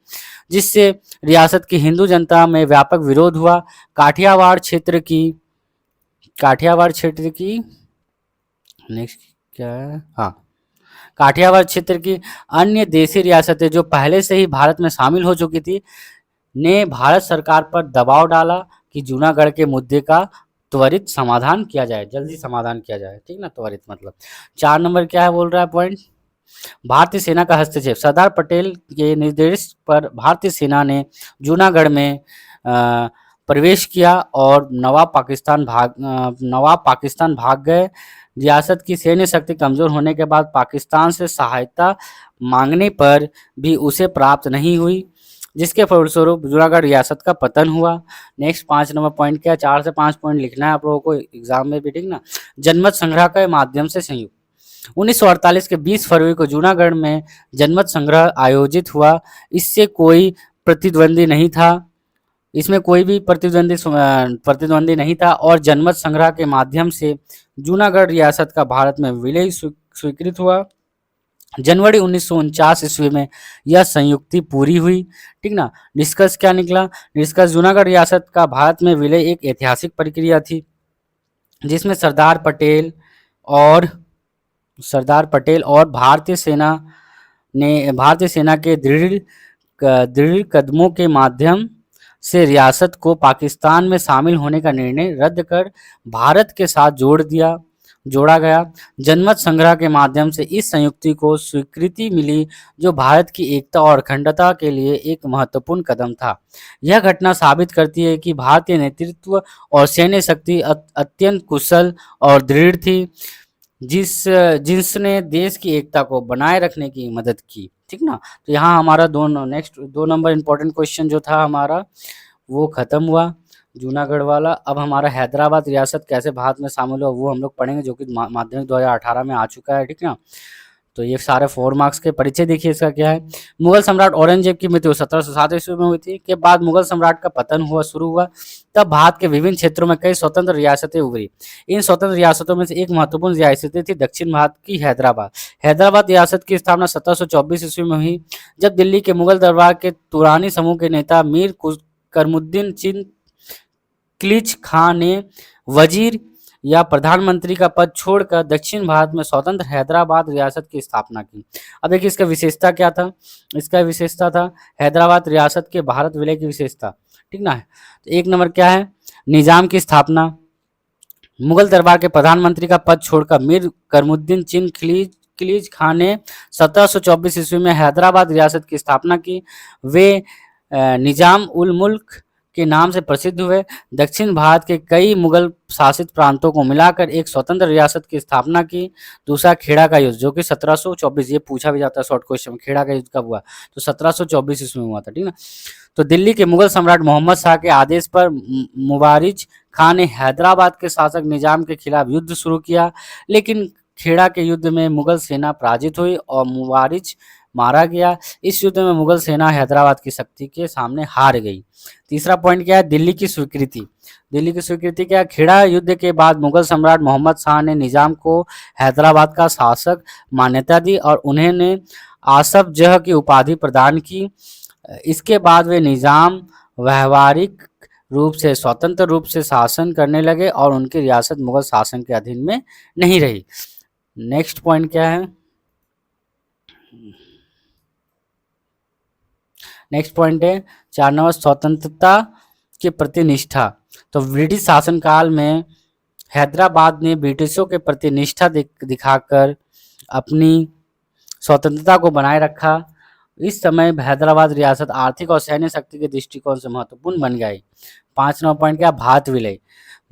जिससे रियासत की हिंदू जनता में व्यापक विरोध हुआ। काठियावाड़ क्षेत्र की नेक्स्ट क्या है, हाँ, काठियावाड़ क्षेत्र की अन्य देशी रियासतें जो पहले से ही भारत में शामिल हो चुकी थी, ने भारत सरकार पर दबाव डाला कि जूनागढ़ के मुद्दे का त्वरित समाधान किया जाए, जल्दी समाधान किया जाए। ठीक ना, त्वरित मतलब। 4 नंबर क्या है बोल रहा है पॉइंट, भारतीय सेना का हस्तक्षेप। सरदार पटेल के निर्देश पर भारतीय सेना ने जूनागढ़ में प्रवेश किया और नवाब पाकिस्तान भाग गए। रियासत की सैन्य शक्ति कमजोर होने के बाद पाकिस्तान से सहायता मांगने पर भी उसे प्राप्त नहीं हुई, जिसके फलस्वरूप जूनागढ़ रियासत का पतन हुआ। नेक्स्ट 5 नंबर पॉइंट क्या, 4 से 5 पॉइंट लिखना है आप लोगों को एग्जाम में भी। ठीक ना। जनमत संग्रह के माध्यम से संयुक्त। 1948 के 20 फरवरी को जूनागढ़ में जनमत संग्रह आयोजित हुआ। इससे कोई प्रतिद्वंदी नहीं था, इसमें कोई भी प्रतिद्वंदी नहीं था और जनमत संग्रह के माध्यम से जूनागढ़ रियासत का भारत में विलय स्वीकृत हुआ। जनवरी 1949 ईस्वी में यह संयुक्ति पूरी हुई। ठीक ना। निष्कर्ष क्या निकला, निष्कर्ष जूनागढ़ रियासत का भारत में विलय एक ऐतिहासिक प्रक्रिया थी, जिसमें सरदार पटेल और भारतीय सेना के दृढ़ कदमों के माध्यम से रियासत को पाकिस्तान में शामिल होने का निर्णय रद्द कर भारत के साथ जोड़ा गया। जनमत संग्रह के माध्यम से इस संयुक्ति को स्वीकृति मिली, जो भारत की एकता और अखंडता के लिए एक महत्वपूर्ण कदम था। यह घटना साबित करती है कि भारतीय नेतृत्व और सैन्य शक्ति अत्यंत कुशल और दृढ़ थी, जिसने देश की एकता को बनाए रखने की मदद की। ठीक ना। तो यहाँ हमारा नेक्स्ट 2 नंबर इंपॉर्टेंट क्वेश्चन जो था हमारा वो खत्म हुआ, जूनागढ़ वाला। अब हमारा हैदराबाद रियासत कैसे भारत में शामिल हुआ वो हम लोग पढ़ेंगे, जो कि माध्यमिक 2018 में आ चुका है। ठीक ना। तो ये सारे 4 मार्क्स के परिचय देखिए इसका क्या है। मुगल सम्राट औरंगजेब की मृत्यु 1707 ईस्वी में हुई थी। के बाद मुगल सम्राट का पतन शुरू हुआ। तब भारत के विभिन्न क्षेत्रों में कई स्वतंत्र रियासतें उभरी। इन स्वतंत्र रियासतों में से एक महत्वपूर्ण रियासतें थी दक्षिण भारत की हैदराबाद रियासत की स्थापना 1724 ईस्वी में हुई, जब दिल्ली के मुगल दरबार के तुरानी समूह के नेता मीर करमुद्दीन खिलजी खां ने वजीर या प्रधानमंत्री का पद छोड़कर दक्षिण भारत में स्वतंत्र हैदराबाद रियासत की स्थापना की। अब देखिए इसका विशेषता क्या था, इसका विशेषता था हैदराबाद रियासत के भारत विलय की विशेषता। ठीक ना। तो 1 नंबर क्या है, निजाम की स्थापना। मुगल दरबार के प्रधानमंत्री का पद छोड़कर मीर करमुद्दीन खिलजी खां ने 1724 ईस्वी में हैदराबाद रियासत की स्थापना की। वे निजाम उल मुल्क के नाम से प्रसिद्ध हुए। दक्षिण भारत के कई मुगल शासित प्रांतों को मिलाकर एक स्वतंत्र रियासत की स्थापना की। दूसरा, खेड़ा का युद्ध, जो कि 1724, ये पूछा भी जाता है शॉर्ट क्वेश्चन में, खेड़ा का युद्ध कब हुआ, तो 1724 ईस्वी में हुआ था। ठीक ना। तो दिल्ली के मुगल सम्राट मोहम्मद शाह के आदेश पर मुवारिज खान ने हैदराबाद के शासक निजाम के खिलाफ युद्ध शुरू किया, लेकिन खेड़ा के युद्ध में मुगल सेना पराजित हुई और मुवारिज मारा गया। इस युद्ध में मुगल सेना हैदराबाद की शक्ति के सामने हार गई। तीसरा पॉइंट क्या है, दिल्ली की स्वीकृति क्या है, खेड़ा युद्ध के बाद मुगल सम्राट मोहम्मद शाह ने निजाम को हैदराबाद का शासक मान्यता दी और उन्हें आसफ जह की उपाधि प्रदान की। इसके बाद वे निजाम व्यवहारिक रूप से स्वतंत्र रूप से शासन करने लगे और उनकी रियासत मुगल शासन के अधीन में नहीं रही। नेक्स्ट पॉइंट क्या है, नेक्स्ट पॉइंट है 4 नंबर, स्वतंत्रता के प्रति निष्ठा। तो ब्रिटिश शासनकाल में हैदराबाद ने ब्रिटिशों के प्रति निष्ठा दिखाकर अपनी स्वतंत्रता को बनाए रखा। इस समय हैदराबाद रियासत आर्थिक और सैन्य शक्ति के दृष्टिकोण से महत्वपूर्ण बन गई। 5 नंबर पॉइंट क्या, भारत विलय।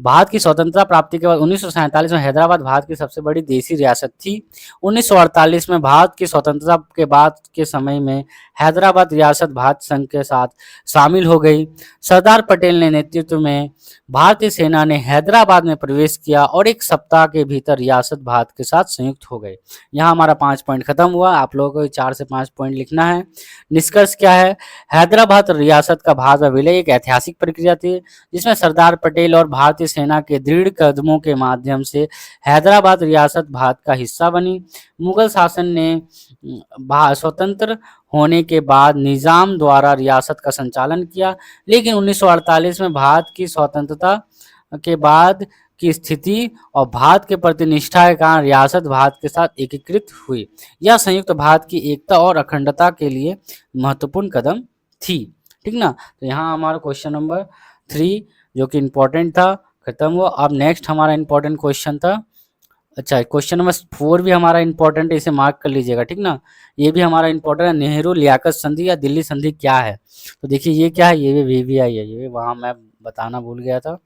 भारत की स्वतंत्रता प्राप्ति के बाद 1947 में हैदराबाद भारत की सबसे बड़ी देशी रियासत थी। 1948 में भारत की स्वतंत्रता के बाद के समय में हैदराबाद रियासत भारत संघ के साथ शामिल हो गई। सरदार पटेल ने नेतृत्व में भारतीय सेना ने हैदराबाद में प्रवेश किया और एक सप्ताह के भीतर रियासत भारत के साथ संयुक्त हो गए। यहाँ हमारा 5 पॉइंट खत्म हुआ। आप लोगों को 4 से 5 पॉइंट लिखना है। निष्कर्ष क्या है, हैदराबाद रियासत का भारत में विलय एक ऐतिहासिक प्रक्रिया थी जिसमें सरदार पटेल और भारतीय सेना के दृढ़ कदमों के माध्यम से हैदराबाद रियासत भारत का हिस्सा बनी। मुगल शासन ने स्वतंत्र होने के बाद निजाम द्वारा रियासत का संचालन किया, लेकिन 1948 में भारत की स्वतंत्रता के बाद की स्थिति और भारत के प्रति निष्ठा के कारण रियासत भारत के साथ एकीकृत हुई। यह संयुक्त भारत की एकता और अखंडता के लिए महत्वपूर्ण कदम थी। ठीक ना। तो यहाँ हमारा क्वेश्चन नंबर 3 जो कि इम्पोर्टेंट था खत्म हुआ। अब नेक्स्ट हमारा इम्पोर्टेंट क्वेश्चन था, अच्छा क्वेश्चन नंबर 4 भी हमारा इंपॉर्टेंट है, इसे मार्क कर लीजिएगा। ठीक ना, ये भी हमारा इंपॉर्टेंट है। नेहरू लियाकत संधि या दिल्ली संधि क्या है? तो देखिए ये क्या है, ये भी वीवीआई है, ये वहाँ मैं बताना भूल गया था।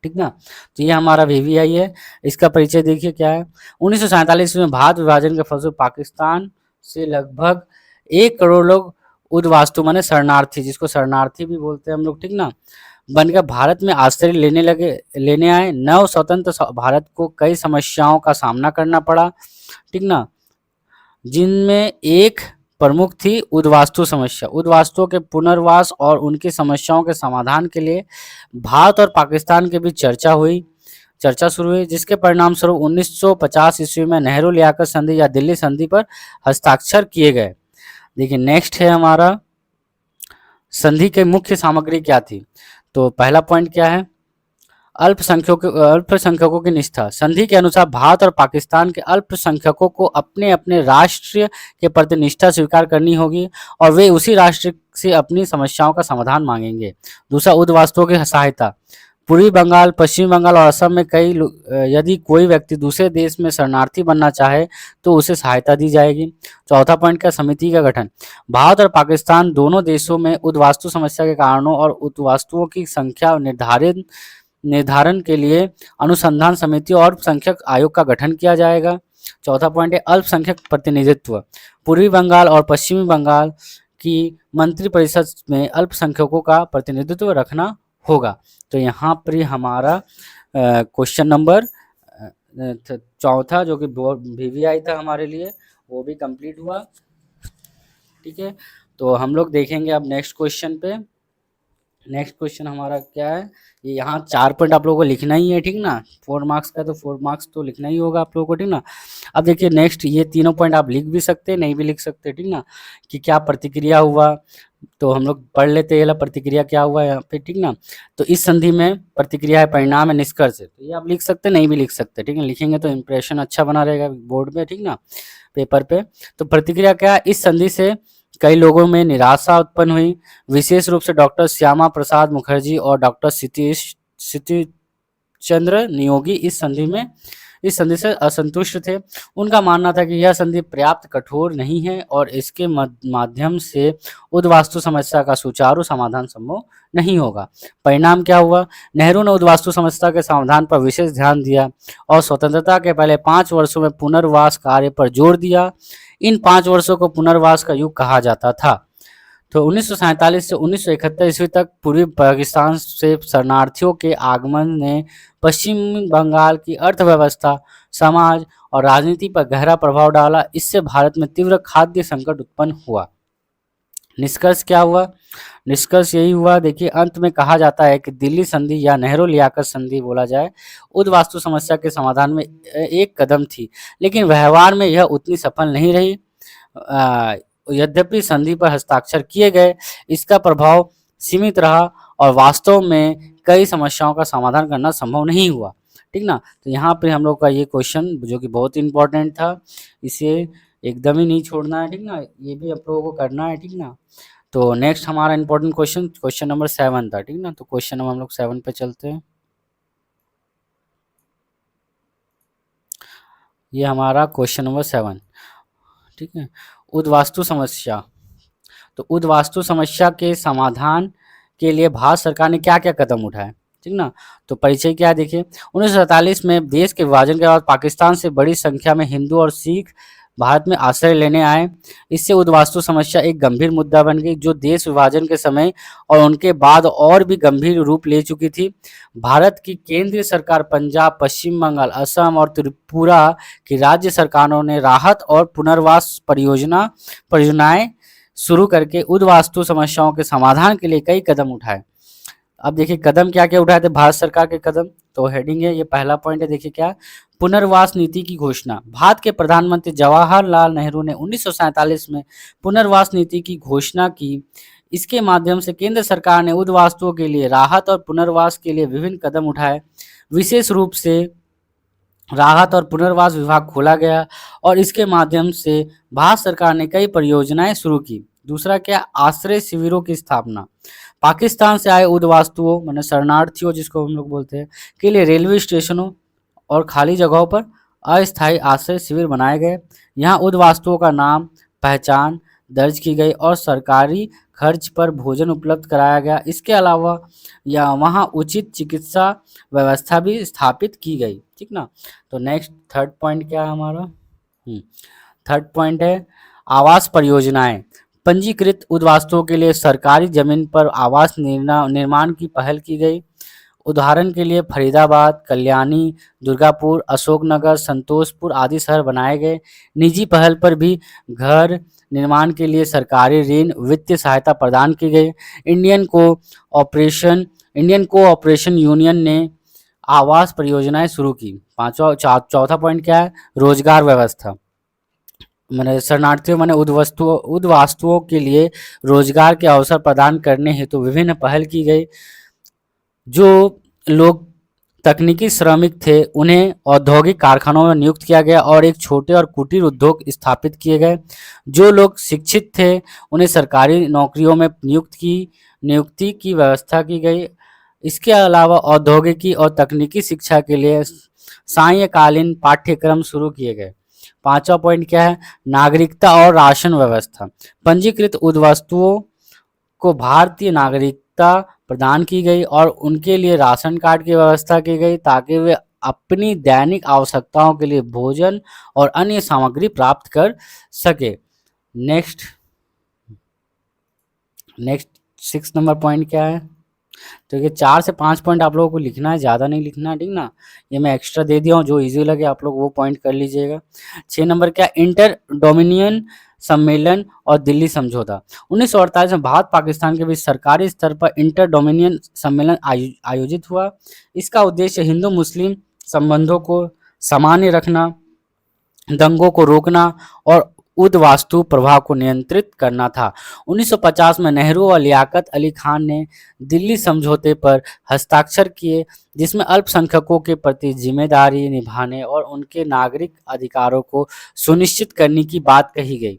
ठीक ना, तो ये हमारा वीवीआई है। इसका परिचय देखिए क्या है। 1947 में भारत विभाजन के फलस्वरूप पाकिस्तान से लगभग 1 करोड़ लोग उद्वास्तु माने शरणार्थी, जिसको शरणार्थी भी बोलते हैं हम लोग, ठीक ना, बनकर भारत में आश्रय लेने आए। नव स्वतंत्र भारत को कई समस्याओं का सामना करना पड़ा, ठीक ना, जिनमें एक प्रमुख थी उद्वास्तु समस्या। उद्वास्तुओं के पुनर्वास और उनकी समस्याओं के समाधान के लिए भारत और पाकिस्तान के बीच चर्चा शुरू हुई, जिसके परिणाम स्वरूप 1950 ईस्वी में नेहरू लियाकत संधि या दिल्ली संधि पर हस्ताक्षर किए गए। देखिए नेक्स्ट है हमारा, संधि के मुख्य सामग्री क्या थी? तो पहला पॉइंट क्या है, अल्पसंख्यकों की निष्ठा। संधि के अनुसार भारत और पाकिस्तान के अल्पसंख्यकों को अपने अपने राष्ट्र के प्रति निष्ठा स्वीकार करनी होगी और वे उसी राष्ट्र से अपनी समस्याओं का समाधान मांगेंगे। दूसरा, उद्वास्तुओं की सहायता। पूर्वी बंगाल, पश्चिमी बंगाल और असम में यदि कोई व्यक्ति दूसरे देश में शरणार्थी बनना चाहे तो उसे सहायता दी जाएगी। चौथा पॉइंट का, समिति का गठन। भारत और पाकिस्तान दोनों देशों में उद्वास्तु समस्या के कारणों और उद्वास्तुओं की संख्या निर्धारण के लिए अनुसंधान समिति और अल्पसंख्यक आयोग का गठन किया जाएगा। चौथा पॉइंट है, अल्पसंख्यक प्रतिनिधित्व। पूर्वी बंगाल और पश्चिमी बंगाल की मंत्रिपरिषद में अल्पसंख्यकों का प्रतिनिधित्व रखना होगा। तो यहाँ पर हमारा क्वेश्चन नंबर चौथा जो कि वीवीआई था हमारे लिए, वो भी कंप्लीट हुआ। ठीक है, तो हम लोग देखेंगे अब नेक्स्ट क्वेश्चन पे। नेक्स्ट क्वेश्चन हमारा क्या है, ये यहाँ 4 पॉइंट आप लोगों को लिखना ही है, ठीक ना। 4 मार्क्स का तो 4 मार्क्स तो लिखना ही होगा आप लोगों को, ठीक ना। अब देखिए नेक्स्ट, ये तीनों पॉइंट आप लिख भी सकते, नहीं भी लिख सकते, ठीक ना, कि क्या प्रतिक्रिया हुआ। तो हम लोग पढ़ लेते हैं प्रतिक्रिया क्या हुआ यहाँ पे, ठीक ना। तो इस संधि में प्रतिक्रिया है, परिणाम है, निष्कर्ष है। तो ये आप लिख सकते, नहीं भी लिख सकते, ठीक है। लिखेंगे तो इंप्रेशन अच्छा बना रहेगा बोर्ड में, ठीक ना, पेपर पे। तो प्रतिक्रिया क्या, इस संधि से कई लोगों में निराशा उत्पन्न हुई, विशेष रूप से डॉक्टर श्यामा प्रसाद मुखर्जी और डॉक्टर क्षितिज चंद्र नियोगी इस संधि से असंतुष्ट थे। उनका मानना था कि यह संधि पर्याप्त कठोर नहीं है और इसके माध्यम से उद्वास्तु समस्या का सुचारू समाधान संभव नहीं होगा। परिणाम क्या हुआ, नेहरू ने उद्वास्तु समस्या के समाधान पर विशेष ध्यान दिया और स्वतंत्रता के पहले 5 वर्षों में पुनर्वास कार्य पर जोर दिया। इन 5 वर्षों को पुनर्वास का युग कहा जाता था। तो 1947 से 1971 ईस्वी तक पूर्वी पाकिस्तान से शरणार्थियों के आगमन ने पश्चिम बंगाल की अर्थव्यवस्था, समाज और राजनीति पर गहरा प्रभाव डाला। इससे भारत में तीव्र खाद्य संकट उत्पन्न हुआ। निष्कर्ष क्या हुआ, निष्कर्ष यही हुआ, देखिए अंत में कहा जाता है कि दिल्ली संधि या नेहरू लियाकत संधि बोला जाए, उद्वास्तु समस्या के समाधान में एक कदम थी, लेकिन व्यवहार में यह उतनी सफल नहीं रही। यद्यपि संधि पर हस्ताक्षर किए गए, इसका प्रभाव सीमित रहा और वास्तव में कई समस्याओं का समाधान करना संभव नहीं हुआ, ठीक ना। तो यहाँ पे हम लोग का ये क्वेश्चन जो कि बहुत इंपॉर्टेंट था, इसे एकदम ही नहीं छोड़ना है, ठीक ना, ये भी आप लोगों को करना है, ठीक ना। तो नेक्स्ट हमारा इंपॉर्टेंट क्वेश्चन नंबर 7 था, ठीक ना। तो क्वेश्चन नंबर हम लोग 7 पे चलते हैं। ये हमारा क्वेश्चन नंबर 7, ठीक है। उद्वास्तु समस्या, तो उद्वास्तु समस्या के समाधान के लिए भारत सरकार ने क्या क्या कदम उठाए, ठीक ना। तो परिचय क्या है देखिए, 1947 में देश के विभाजन के बाद पाकिस्तान से बड़ी संख्या में हिंदू और सिख भारत में आश्रय लेने आए। इससे उद्वास्तु समस्या एक गंभीर मुद्दा बन गई, जो देश विभाजन के समय और उनके बाद और भी गंभीर रूप ले चुकी थी। भारत की केंद्रीय सरकार पंजाब, पश्चिम बंगाल, असम और त्रिपुरा की राज्य सरकारों ने राहत और पुनर्वास परियोजनाएं शुरू करके उद्वास्तु समस्याओं के समाधान के लिए कई कदम उठाए। अब देखिए कदम क्या क्या उठाए थे भारत सरकार के कदम, तो हेडिंग है, ये पहला पॉइंट है, देखिए क्या, पुनर्वास नीति की घोषणा। भारत के प्रधानमंत्री जवाहरलाल नेहरू ने 1947 में पुनर्वास नीति की घोषणा की। इसके माध्यम से केंद्र सरकार ने उद्वास्तुओं के लिए राहत और पुनर्वास के लिए विभिन्न कदम उठाए। विशेष रूप से राहत और पुनर्वास विभाग खोला गया और इसके माध्यम से भारत सरकार ने कई परियोजनाएं शुरू की। दूसरा क्या, आश्रय शिविरों की स्थापना। पाकिस्तान से आए उद्वास्तुओं माने शरणार्थियों जिसको हम लोग बोलते हैं के लिए रेलवे स्टेशनों और खाली जगहों पर अस्थायी आश्रय शिविर बनाए गए। यहाँ उद्वास्तुओं का नाम, पहचान दर्ज की गई और सरकारी खर्च पर भोजन उपलब्ध कराया गया। इसके अलावा या वहाँ उचित चिकित्सा व्यवस्था भी स्थापित की गई, ठीक ना। तो नेक्स्ट थर्ड पॉइंट क्या है हमारा, थर्ड पॉइंट है आवास परियोजनाएं। पंजीकृत उद्वास्तुओं के लिए सरकारी जमीन पर आवास निर्माण की पहल की गई। उदाहरण के लिए फरीदाबाद, कल्याणी, दुर्गापुर, अशोकनगर, संतोषपुर आदि शहर बनाए गए। निजी पहल पर भी घर निर्माण के लिए सरकारी ऋण वित्तीय सहायता प्रदान की गई। इंडियन कोऑपरेशन यूनियन ने आवास परियोजनाएं शुरू की। चौथा पॉइंट क्या है, रोजगार व्यवस्था। मैंने शरणार्थियों मैंने उद्वास्तुओं के लिए रोजगार के अवसर प्रदान करने हेतु विभिन्न पहल की गई। जो लोग तकनीकी श्रमिक थे उन्हें औद्योगिक कारखानों में नियुक्त किया गया और एक छोटे और कुटीर उद्योग स्थापित किए गए। जो लोग शिक्षित थे उन्हें सरकारी नौकरियों में नियुक्ति की व्यवस्था की गई। इसके अलावा औद्योगिकी और तकनीकी शिक्षा के लिए सायंकालीन पाठ्यक्रम शुरू किए गए। पांचवा पॉइंट क्या है, नागरिकता और राशन व्यवस्था। पंजीकृत उद्वास्तुओं को भारतीय नागरिकता प्रदान की गई और उनके लिए राशन कार्ड की व्यवस्था की गई ताकि वे अपनी दैनिक आवश्यकताओं के लिए भोजन और अन्य सामग्री प्राप्त कर सके। नेक्स्ट 6 नंबर पॉइंट क्या है, तो ये 4 से 5 पॉइंट आप लोगों को लिखना है, ज़्यादा नहीं लिखना है, ठीक ना। ये मैं एक्स्ट्रा दे दिया हूँ, जो इजी लगे आप लोग वो पॉइंट कर लीजिएगा। 6 नंबर क्या, इंटर डोमिनियन सम्मेलन और दिल्ली समझौता। 1948 में भारत पाकिस्तान के बीच सरकारी स्तर पर इंटर डोमिनियन सम्मेलन आयोजित हुआ। इसका उद्देश्य हिंदू मुस्लिम संबंधों को सामान्य रखना, दंगों को रोकना और उद्वास्तु प्रभाव को नियंत्रित करना था। 1950 में नेहरू और लियाकत अली खान ने दिल्ली समझौते पर हस्ताक्षर किए, जिसमें अल्पसंख्यकों के प्रति जिम्मेदारी निभाने और उनके नागरिक अधिकारों को सुनिश्चित करने की बात कही गई।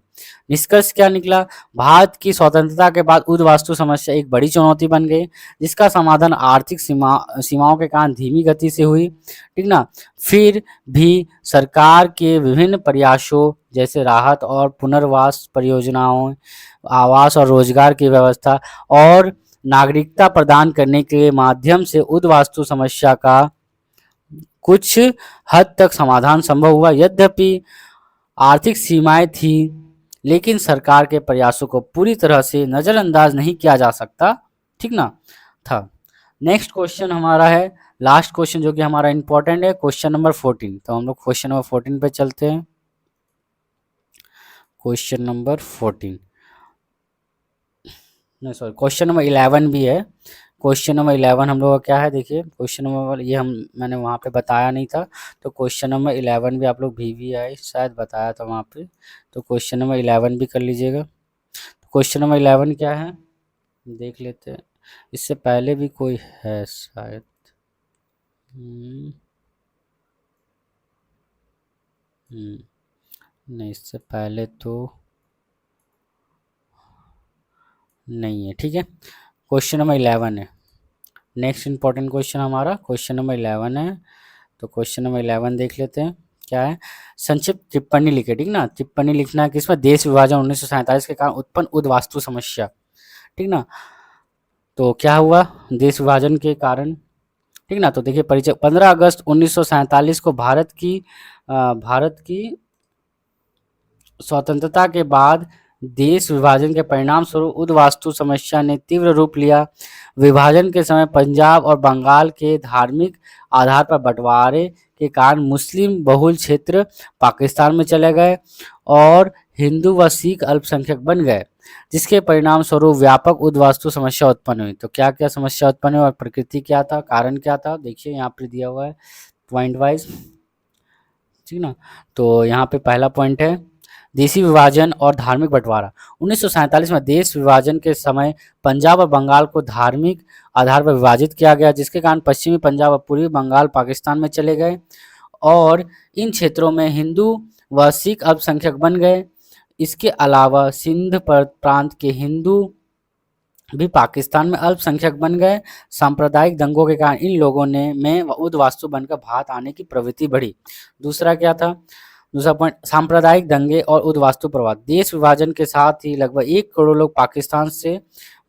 निष्कर्ष क्या निकला, भारत की स्वतंत्रता के बाद उद्वास्तु समस्या एक बड़ी चुनौती बन गई, जिसका समाधान आर्थिक सीमाओं के कारण धीमी गति से हुई, ठीक ना। फिर भी सरकार के विभिन्न प्रयासों जैसे राहत और पुनर्वास परियोजनाओं, आवास और रोजगार की व्यवस्था और नागरिकता प्रदान करने के माध्यम से उद्वास्तु समस्या का कुछ हद तक समाधान संभव हुआ। यद्यपि आर्थिक सीमाएं थी, लेकिन सरकार के प्रयासों को पूरी तरह से नज़रअंदाज नहीं किया जा सकता, ठीक ना था। नेक्स्ट क्वेश्चन हमारा है, लास्ट क्वेश्चन जो कि हमारा इंपॉर्टेंट है, क्वेश्चन नंबर 14। तो हम लोग क्वेश्चन नंबर 14 पे चलते हैं। क्वेश्चन नंबर 14 नहीं सॉरी, क्वेश्चन नंबर 11 भी है। क्वेश्चन नंबर 11 हम लोग का क्या है, देखिए क्वेश्चन नंबर ये मैंने वहाँ पे बताया नहीं था, तो क्वेश्चन नंबर 11 भी आप लोग VVI शायद बताया था वहाँ पे, तो क्वेश्चन नंबर 11 भी कर लीजिएगा। क्वेश्चन नंबर 11 क्या है देख लेते हैं, इससे पहले भी कोई है शायद, नहीं इससे पहले तो नहीं है, ठीक है। क्वेश्चन नंबर 11 है, नेक्स्ट इंपॉर्टेंट क्वेश्चन हमारा क्वेश्चन नंबर 11 है। तो क्वेश्चन नंबर 11 देख लेते हैं क्या है, संक्षिप्त टिप्पणी लिखे, ठीक ना। टिप्पणी लिखना है किसमें, देश विभाजन 1947 के कारण उत्पन्न उद्वास्तु समस्या, ठीक ना। तो क्या हुआ देश विभाजन के कारण, ठीक ना। तो देखिए परिचय, 15 अगस्त 1947 को भारत की स्वतंत्रता के बाद देश विभाजन के परिणाम स्वरूप उद्वास्तु समस्या ने तीव्र रूप लिया। विभाजन के समय पंजाब और बंगाल के धार्मिक आधार पर बंटवारे के कारण मुस्लिम बहुल क्षेत्र पाकिस्तान में चले गए और हिंदू व सिख अल्पसंख्यक बन गए, जिसके परिणाम स्वरूप व्यापक उद्वास्तु समस्या उत्पन्न हुई। तो क्या क्या समस्या उत्पन्न हुई और प्रकृति क्या था, कारण क्या था, देखिए यहाँ पर दिया हुआ है पॉइंट वाइज, ठीक ना। तो यहाँ पे पहला पॉइंट है देशी विभाजन और धार्मिक बंटवारा। 1947 में देश विभाजन के समय पंजाब और बंगाल को धार्मिक आधार पर विभाजित किया गया, जिसके कारण पश्चिमी पंजाब और पूर्वी बंगाल पाकिस्तान में चले गए और इन क्षेत्रों में हिंदू व सिख अल्पसंख्यक बन गए। इसके अलावा सिंध प्रांत के हिंदू भी पाकिस्तान में अल्पसंख्यक बन गए। सांप्रदायिक दंगों के कारण इन लोगों ने में उद्वास्तु बनकर भारत आने की प्रवृत्ति बढ़ी। दूसरा क्या था, दूसरा पॉइंट, सांप्रदायिक दंगे और उद्वास्तु प्रवाह। देश विभाजन के साथ ही लगभग 1 करोड़ लोग पाकिस्तान से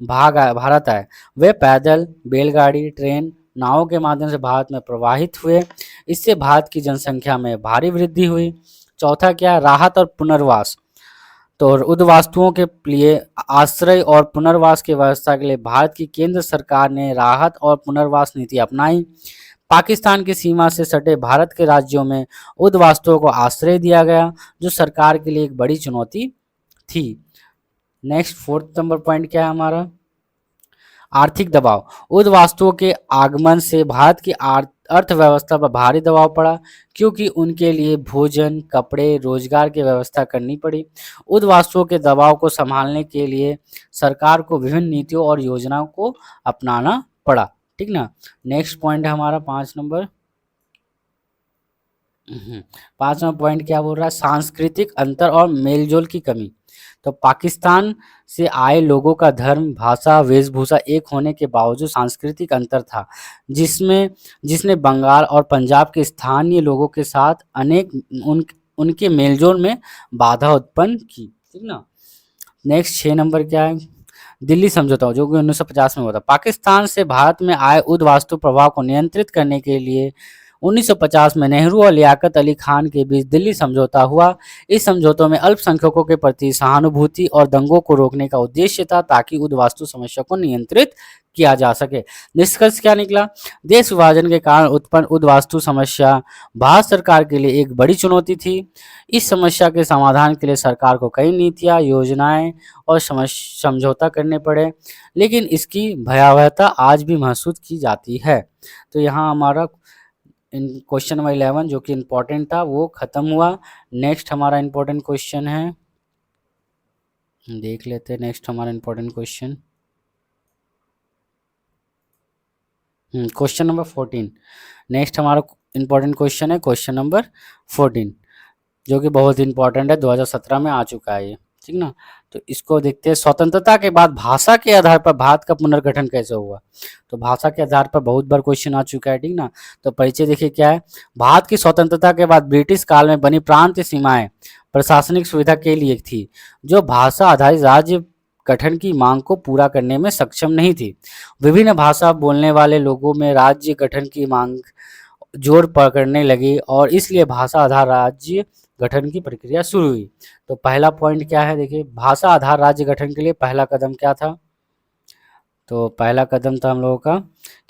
भारत आए। वे पैदल, बैलगाड़ी, ट्रेन, नावों के माध्यम से भारत में प्रवाहित हुए। इससे भारत की जनसंख्या में भारी वृद्धि हुई। चौथा क्या, राहत और पुनर्वास। तो उद्वास्तुओं के लिए आश्रय और पुनर्वास की व्यवस्था के लिए भारत की केंद्र सरकार ने राहत और पुनर्वास नीति अपनाई। पाकिस्तान की सीमा से सटे भारत के राज्यों में उद्वास्तुओं को आश्रय दिया गया, जो सरकार के लिए एक बड़ी चुनौती थी। नेक्स्ट 4th नंबर पॉइंट क्या है हमारा, आर्थिक दबाव। उद्वास्तुओं के आगमन से भारत की अर्थव्यवस्था पर भारी दबाव पड़ा, क्योंकि उनके लिए भोजन, कपड़े, रोजगार की व्यवस्था करनी पड़ी। उद्वास्तुओं के दबाव को संभालने के लिए सरकार को विभिन्न नीतियों और योजनाओं को अपनाना पड़ा, ठीक ना। नेक्स्ट पॉइंट है हमारा 5 नंबर। 5वां पॉइंट क्या बोल रहा है, सांस्कृतिक अंतर और मेलजोल की कमी। तो पाकिस्तान से आए लोगों का धर्म, भाषा, वेशभूषा एक होने के बावजूद सांस्कृतिक अंतर था, जिसने बंगाल और पंजाब के स्थानीय लोगों के साथ उनके मेलजोल में बाधा उत्पन्न की, ठीक ना। नेक्स्ट 6 नंबर क्या है, दिल्ली समझौता, जो कि 1950 में हुआ था। पाकिस्तान से भारत में आए उद्वास्तु प्रभाव को नियंत्रित करने के लिए 1950 में नेहरू और लियाकत अली खान के बीच दिल्ली समझौता हुआ। इस समझौतों में अल्पसंख्यकों के प्रति सहानुभूति और दंगों को रोकने का उद्देश्य था, ताकि उद्वास्तु समस्या को नियंत्रित किया जा सके। निष्कर्ष क्या निकला, देश विभाजन के कारण उत्पन्न उद्वास्तु समस्या भारत सरकार के लिए एक बड़ी चुनौती थी। इस समस्या के समाधान के लिए सरकार को कई नीतियां, योजनाएं और समझौता करने पड़े, लेकिन इसकी भयावहता आज भी महसूस की जाती है। तो यहाँ हमारा क्वेश्चन नंबर 11 जो कि इम्पोर्टेंट था वो खत्म हुआ। नेक्स्ट हमारा इम्पोर्टेंट क्वेश्चन है, देख लेते हैं नेक्स्ट हमारा important question. Question number 14। Next हमारा इम्पोर्टेंट क्वेश्चन है क्वेश्चन नंबर 14, जो कि बहुत इंपॉर्टेंट है, 2017 में आ चुका है ये, ठीक ना। तो इसको देखते हैं, स्वतंत्रता के बाद भाषा के आधार पर भारत का पुनर्गठन कैसे हुआ। तो भाषा के आधार पर बहुत बार क्वेश्चन आ चुका है, ठीक ना। तो परिचय देखिए क्या है, भारत की स्वतंत्रता के बाद ब्रिटिश काल में बनी प्रांतीय सीमाएं प्रशासनिक सुविधा के लिए थी, जो भाषा आधारित राज्य गठन की मांग को पूरा करने में सक्षम नहीं थी। विभिन्न भाषा बोलने वाले लोगों में राज्य गठन की मांग जोर पकड़ने लगी और इसलिए भाषा आधार राज्य गठन की प्रक्रिया शुरू हुई। तो पहला पॉइंट क्या है, देखिए भाषा आधार राज्य गठन के लिए पहला कदम क्या था। तो पहला कदम था हम लोगों का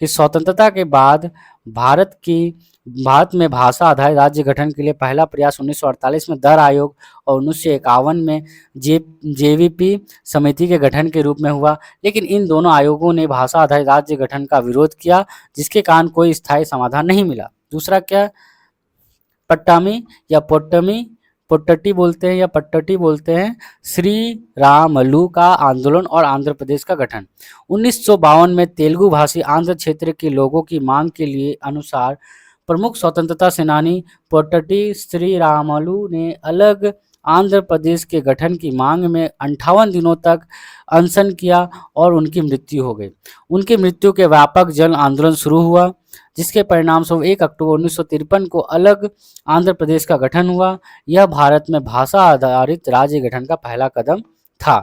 कि स्वतंत्रता के बाद भारत में भाषा आधारित राज्य गठन के लिए पहला प्रयास 1948 में दर आयोग और 1951 में जेवीपी समिति के गठन के रूप में हुआ, लेकिन इन दोनों आयोगों ने भाषा आधारित राज्य गठन का विरोध किया, जिसके कारण कोई स्थायी समाधान नहीं मिला। दूसरा क्या, पट्टामी या पोट्टटी बोलते हैं या पट्टटी बोलते हैं, श्री रामलू का आंदोलन और आंध्र प्रदेश का गठन। 1952 में तेलुगु भाषी आंध्र क्षेत्र के लोगों की मांग के लिए अनुसार प्रमुख स्वतंत्रता सेनानी पोट्टटी श्री रामलू ने अलग आंध्र प्रदेश के गठन की मांग में 58 दिनों तक अनशन किया और उनकी मृत्यु हो गई। उनकी मृत्यु के व्यापक जन आंदोलन शुरू हुआ, जिसके परिणाम स्वरूप 1 अक्टूबर 1953 को अलग आंध्र प्रदेश का गठन हुआ। यह भारत में भाषा आधारित राज्य गठन का पहला कदम था।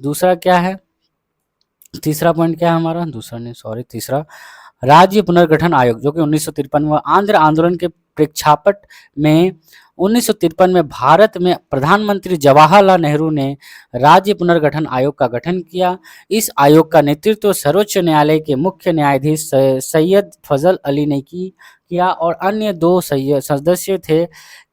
दूसरा क्या है, तीसरा पॉइंट क्या है हमारा, दूसरा नहीं सॉरी तीसरा, राज्य पुनर्गठन आयोग, जो कि 1953 में आंध्र आंदोलन के प्रेक्षापट में 1953 में भारत में प्रधानमंत्री जवाहरलाल नेहरू ने राज्य पुनर्गठन आयोग का गठन किया। इस आयोग का नेतृत्व सर्वोच्च न्यायालय के मुख्य न्यायाधीश सैयद फजल अली ने किया और अन्य 2 सदस्य थे,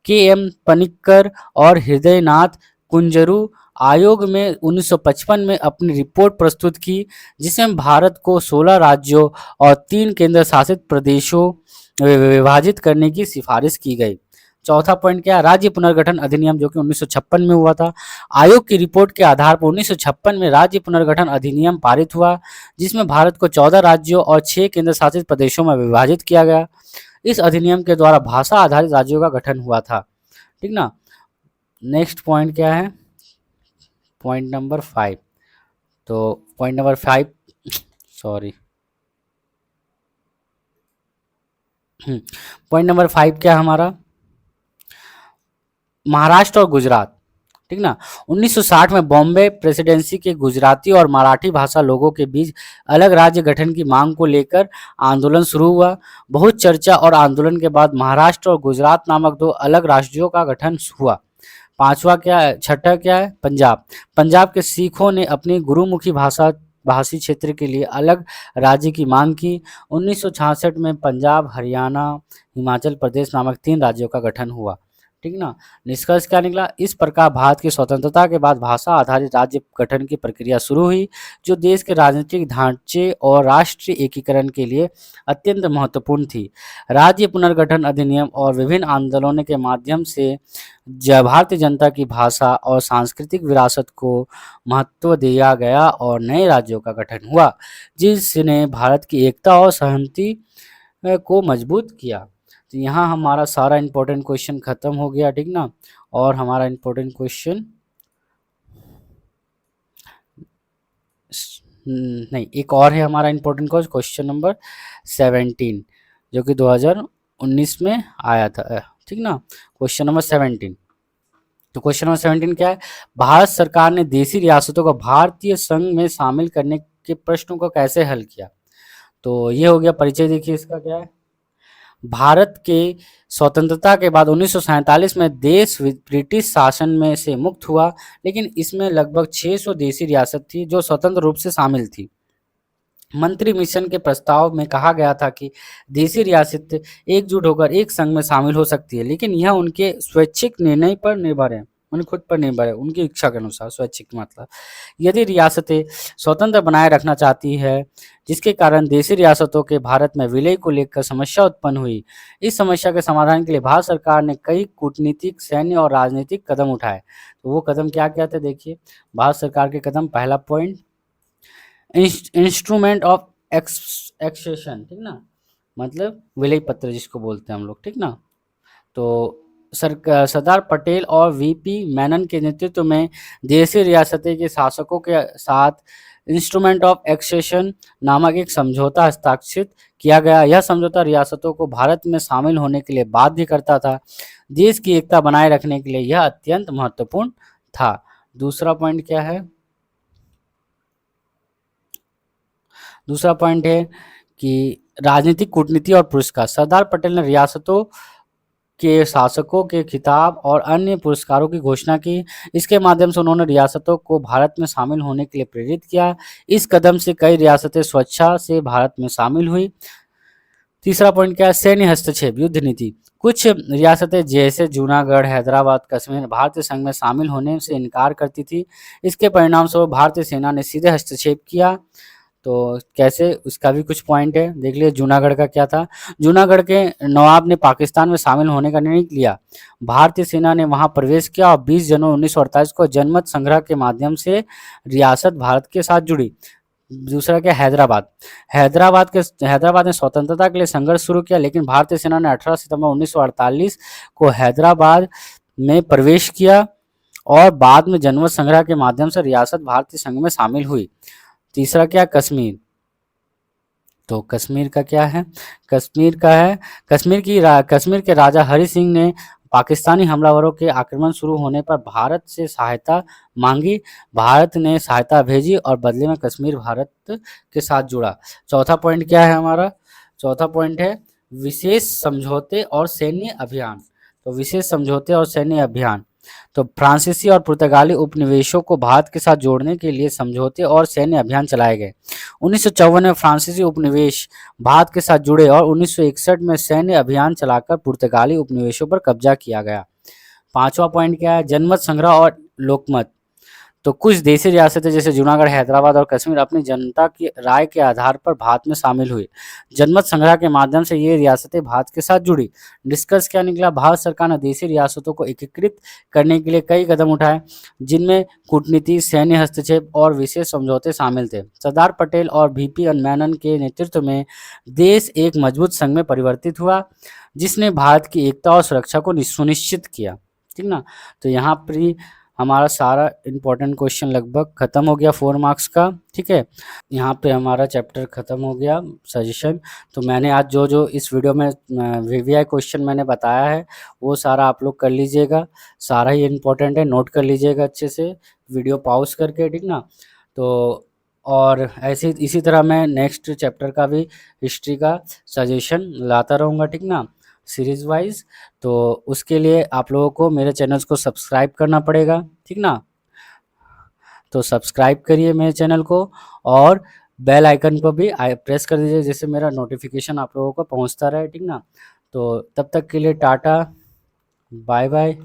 के एम पनिक्कर और हृदयनाथ कुंजरू। आयोग में 1955 में अपनी रिपोर्ट प्रस्तुत की, जिसमें भारत को 16 राज्यों और 3 केंद्र शासित प्रदेशों विभाजित करने की सिफारिश की गई। चौथा पॉइंट क्या, राज्य पुनर्गठन अधिनियम, जो कि 1956 में हुआ था। आयोग की रिपोर्ट के आधार पर 1956 में राज्य पुनर्गठन अधिनियम पारित हुआ, जिसमें भारत को 14 राज्यों और 6 केंद्र शासित प्रदेशों में विभाजित किया गया। इस अधिनियम के द्वारा भाषा आधारित राज्यों का गठन हुआ था। ठीक ना। नेक्स्ट पॉइंट क्या है, पॉइंट नंबर 5। तो point number 5 sorry point number 5 क्या है हमारा, महाराष्ट्र और गुजरात। ठीक ना। 1960 में बॉम्बे प्रेसिडेंसी के गुजराती और मराठी भाषा लोगों के बीच अलग राज्य गठन की मांग को लेकर आंदोलन शुरू हुआ। बहुत चर्चा और आंदोलन के बाद महाराष्ट्र और गुजरात नामक 2 अलग राज्यों का गठन हुआ। पांचवा क्या है, छठा क्या है, पंजाब। पंजाब के सिखों ने अपनी गुरुमुखी भाषी क्षेत्र के लिए अलग राज्य की मांग की। 1966 में पंजाब, हरियाणा, हिमाचल प्रदेश नामक 3 राज्यों का गठन हुआ। ठीक ना। निष्कर्ष क्या निकला, इस प्रकार भारत की स्वतंत्रता के बाद भाषा आधारित राज्य गठन की प्रक्रिया शुरू हुई, जो देश के राजनीतिक ढांचे और राष्ट्रीय एकीकरण के लिए अत्यंत महत्वपूर्ण थी। राज्य पुनर्गठन अधिनियम और विभिन्न आंदोलनों के माध्यम से भारतीय जनता की भाषा और सांस्कृतिक विरासत को महत्व दिया गया और नए राज्यों का गठन हुआ, जिसने भारत की एकता और सहमति को मजबूत किया। तो यहाँ हमारा सारा इंपॉर्टेंट क्वेश्चन खत्म हो गया। ठीक ना। और हमारा इंपॉर्टेंट क्वेश्चन नहीं, एक और है हमारा इंपॉर्टेंट क्वेश्चन नंबर 17, जो कि 2019 में आया था। ठीक ना। Question number 17। तो क्वेश्चन नंबर 17 क्या है, भारत सरकार ने देशी रियासतों को भारतीय संघ में शामिल करने के प्रश्नों को कैसे हल किया। तो ये हो गया परिचय। देखिए इसका क्या है, भारत के स्वतंत्रता के बाद 1947 में देश ब्रिटिश शासन में से मुक्त हुआ, लेकिन इसमें लगभग 600 देशी रियासत थी जो स्वतंत्र रूप से शामिल थी। मंत्री मिशन के प्रस्ताव में कहा गया था कि देशी रियासत एकजुट होकर एक संघ में शामिल हो सकती है, लेकिन यह उनके स्वैच्छिक निर्णय पर निर्भर है, उन्हें खुद पर निर्भर है, उनकी इच्छा के अनुसार। स्वैच्छिक मतलब यदि रियासतें स्वतंत्र बनाए रखना चाहती है, जिसके कारण देशी रियासतों के भारत में विलय को लेकर समस्या उत्पन्न हुई। इस समस्या के समाधान के लिए भारत सरकार ने कई कूटनीतिक, सैन्य और राजनीतिक कदम उठाए। तो वो कदम क्या क्या थे, देखिए भारत सरकार के कदम। पहला पॉइंट, इंस्ट्रूमेंट ऑफ एक्सेशन। ठीक ना, मतलब विलय पत्र जिसको बोलते हैं हम लोग। ठीक ना। तो सरदार पटेल और वीपी मेनन के नेतृत्व में देशी रियासतें के शासकों के साथ इंस्ट्रूमेंट ऑफ एक्सेशन नामक एक समझौता हस्ताक्षरित किया गया। यह समझौता रियासतों को भारत में शामिल होने के लिए बाध्य करता था। देश की एकता बनाए रखने के लिए यह अत्यंत महत्वपूर्ण था। दूसरा पॉइंट क्या है, दूसरा पॉइंट है कि राजनीतिक कूटनीति और पुरस्कार। सरदार पटेल ने रियासतों के शासकों के खिताब और अन्य पुरस्कारों की घोषणा की। इसके माध्यम से उन्होंने रियासतों को भारत में शामिल होने के लिए प्रेरित किया। इस कदम से कई रियासतें स्वेच्छा से भारत में शामिल हुई। तीसरा पॉइंट क्या है, सैन्य हस्तक्षेप, युद्ध नीति। कुछ रियासतें जैसे जूनागढ़, हैदराबाद, कश्मीर भारतीय संघ में शामिल होने से इनकार करती थी। इसके परिणाम स्वरूप भारतीय सेना ने सीधे हस्तक्षेप किया। तो कैसे, उसका भी कुछ पॉइंट है, देख लिया। जूनागढ़ का क्या था, जूनागढ़ के नवाब ने पाकिस्तान में शामिल होने का निर्णय लिया। भारतीय सेना ने वहां प्रवेश किया और 20 जनवरी 1948 को जनमत संग्रह के माध्यम से रियासत भारत के साथ जुड़ी। दूसरा क्या, हैदराबाद। हैदराबाद ने स्वतंत्रता के लिए संघर्ष शुरू किया, लेकिन भारतीय सेना ने 18 सितंबर 1948 को हैदराबाद में प्रवेश किया और बाद में जनमत संग्रह के माध्यम से रियासत भारतीय संघ में शामिल हुई। तीसरा क्या, कश्मीर। तो कश्मीर का क्या है? कश्मीर का है, कश्मीर के राजा हरि सिंह ने पाकिस्तानी हमलावरों के आक्रमण शुरू होने पर भारत से सहायता मांगी। भारत ने सहायता भेजी और बदले में कश्मीर भारत के साथ जुड़ा। चौथा पॉइंट क्या है हमारा? चौथा पॉइंट है विशेष समझौते और सैन्य अभियान। तो विशेष समझौते और सैन्य अभियान, तो फ्रांसीसी और पुर्तगाली उपनिवेशों को भारत के साथ जोड़ने के लिए समझौते और सैन्य अभियान चलाए गए। 1954 में फ्रांसीसी उपनिवेश भारत के साथ जुड़े और 1961 में सैन्य अभियान चलाकर पुर्तगाली उपनिवेशों पर कब्जा किया गया। पांचवा पॉइंट क्या है? जनमत संग्रह और लोकमत। तो कुछ देशी रियासतें जैसे जूनागढ़, हैदराबाद और कश्मीर अपनी जनता की राय के आधार पर भारत में शामिल हुई। जनमत संग्रह के माध्यम से ये रियासतें भारत के साथ जुड़ी। निष्कर्ष क्या निकला? भारत सरकार ने देशी रियासतों को एकीकृत करने के लिए कई कदम उठाए, जिनमें कूटनीति, सैन्य हस्तक्षेप और विशेष समझौते शामिल थे। सरदार पटेल और वीपी मेनन के नेतृत्व में देश एक मजबूत संघ में परिवर्तित हुआ, जिसने भारत की एकता और सुरक्षा को सुनिश्चित किया। ठीक ना? तो यहाँ पर हमारा सारा इम्पोर्टेंट क्वेश्चन लगभग खत्म हो गया 4 मार्क्स का। ठीक है, यहाँ पे हमारा चैप्टर खत्म हो गया सजेशन। तो मैंने आज जो जो इस वीडियो में वीवीआई क्वेश्चन मैंने बताया है वो सारा आप लोग कर लीजिएगा, सारा ही इम्पोर्टेंट है, नोट कर लीजिएगा अच्छे से वीडियो पॉज करके। ठीक ना? तो और ऐसे इसी तरह मैं नेक्स्ट चैप्टर का भी हिस्ट्री का सजेशन लाता रहूँगा। ठीक ना? Series wise. तो उसके लिए आप लोगों को मेरे चैनल को सब्सक्राइब करना पड़ेगा। ठीक ना? तो सब्सक्राइब करिए मेरे चैनल को और बेल आइकन को भी प्रेस कर दीजिए, जिससे मेरा नोटिफिकेशन आप लोगों को पहुंचता रहे। ठीक ना? तो तब तक के लिए टाटा, बाय बाय।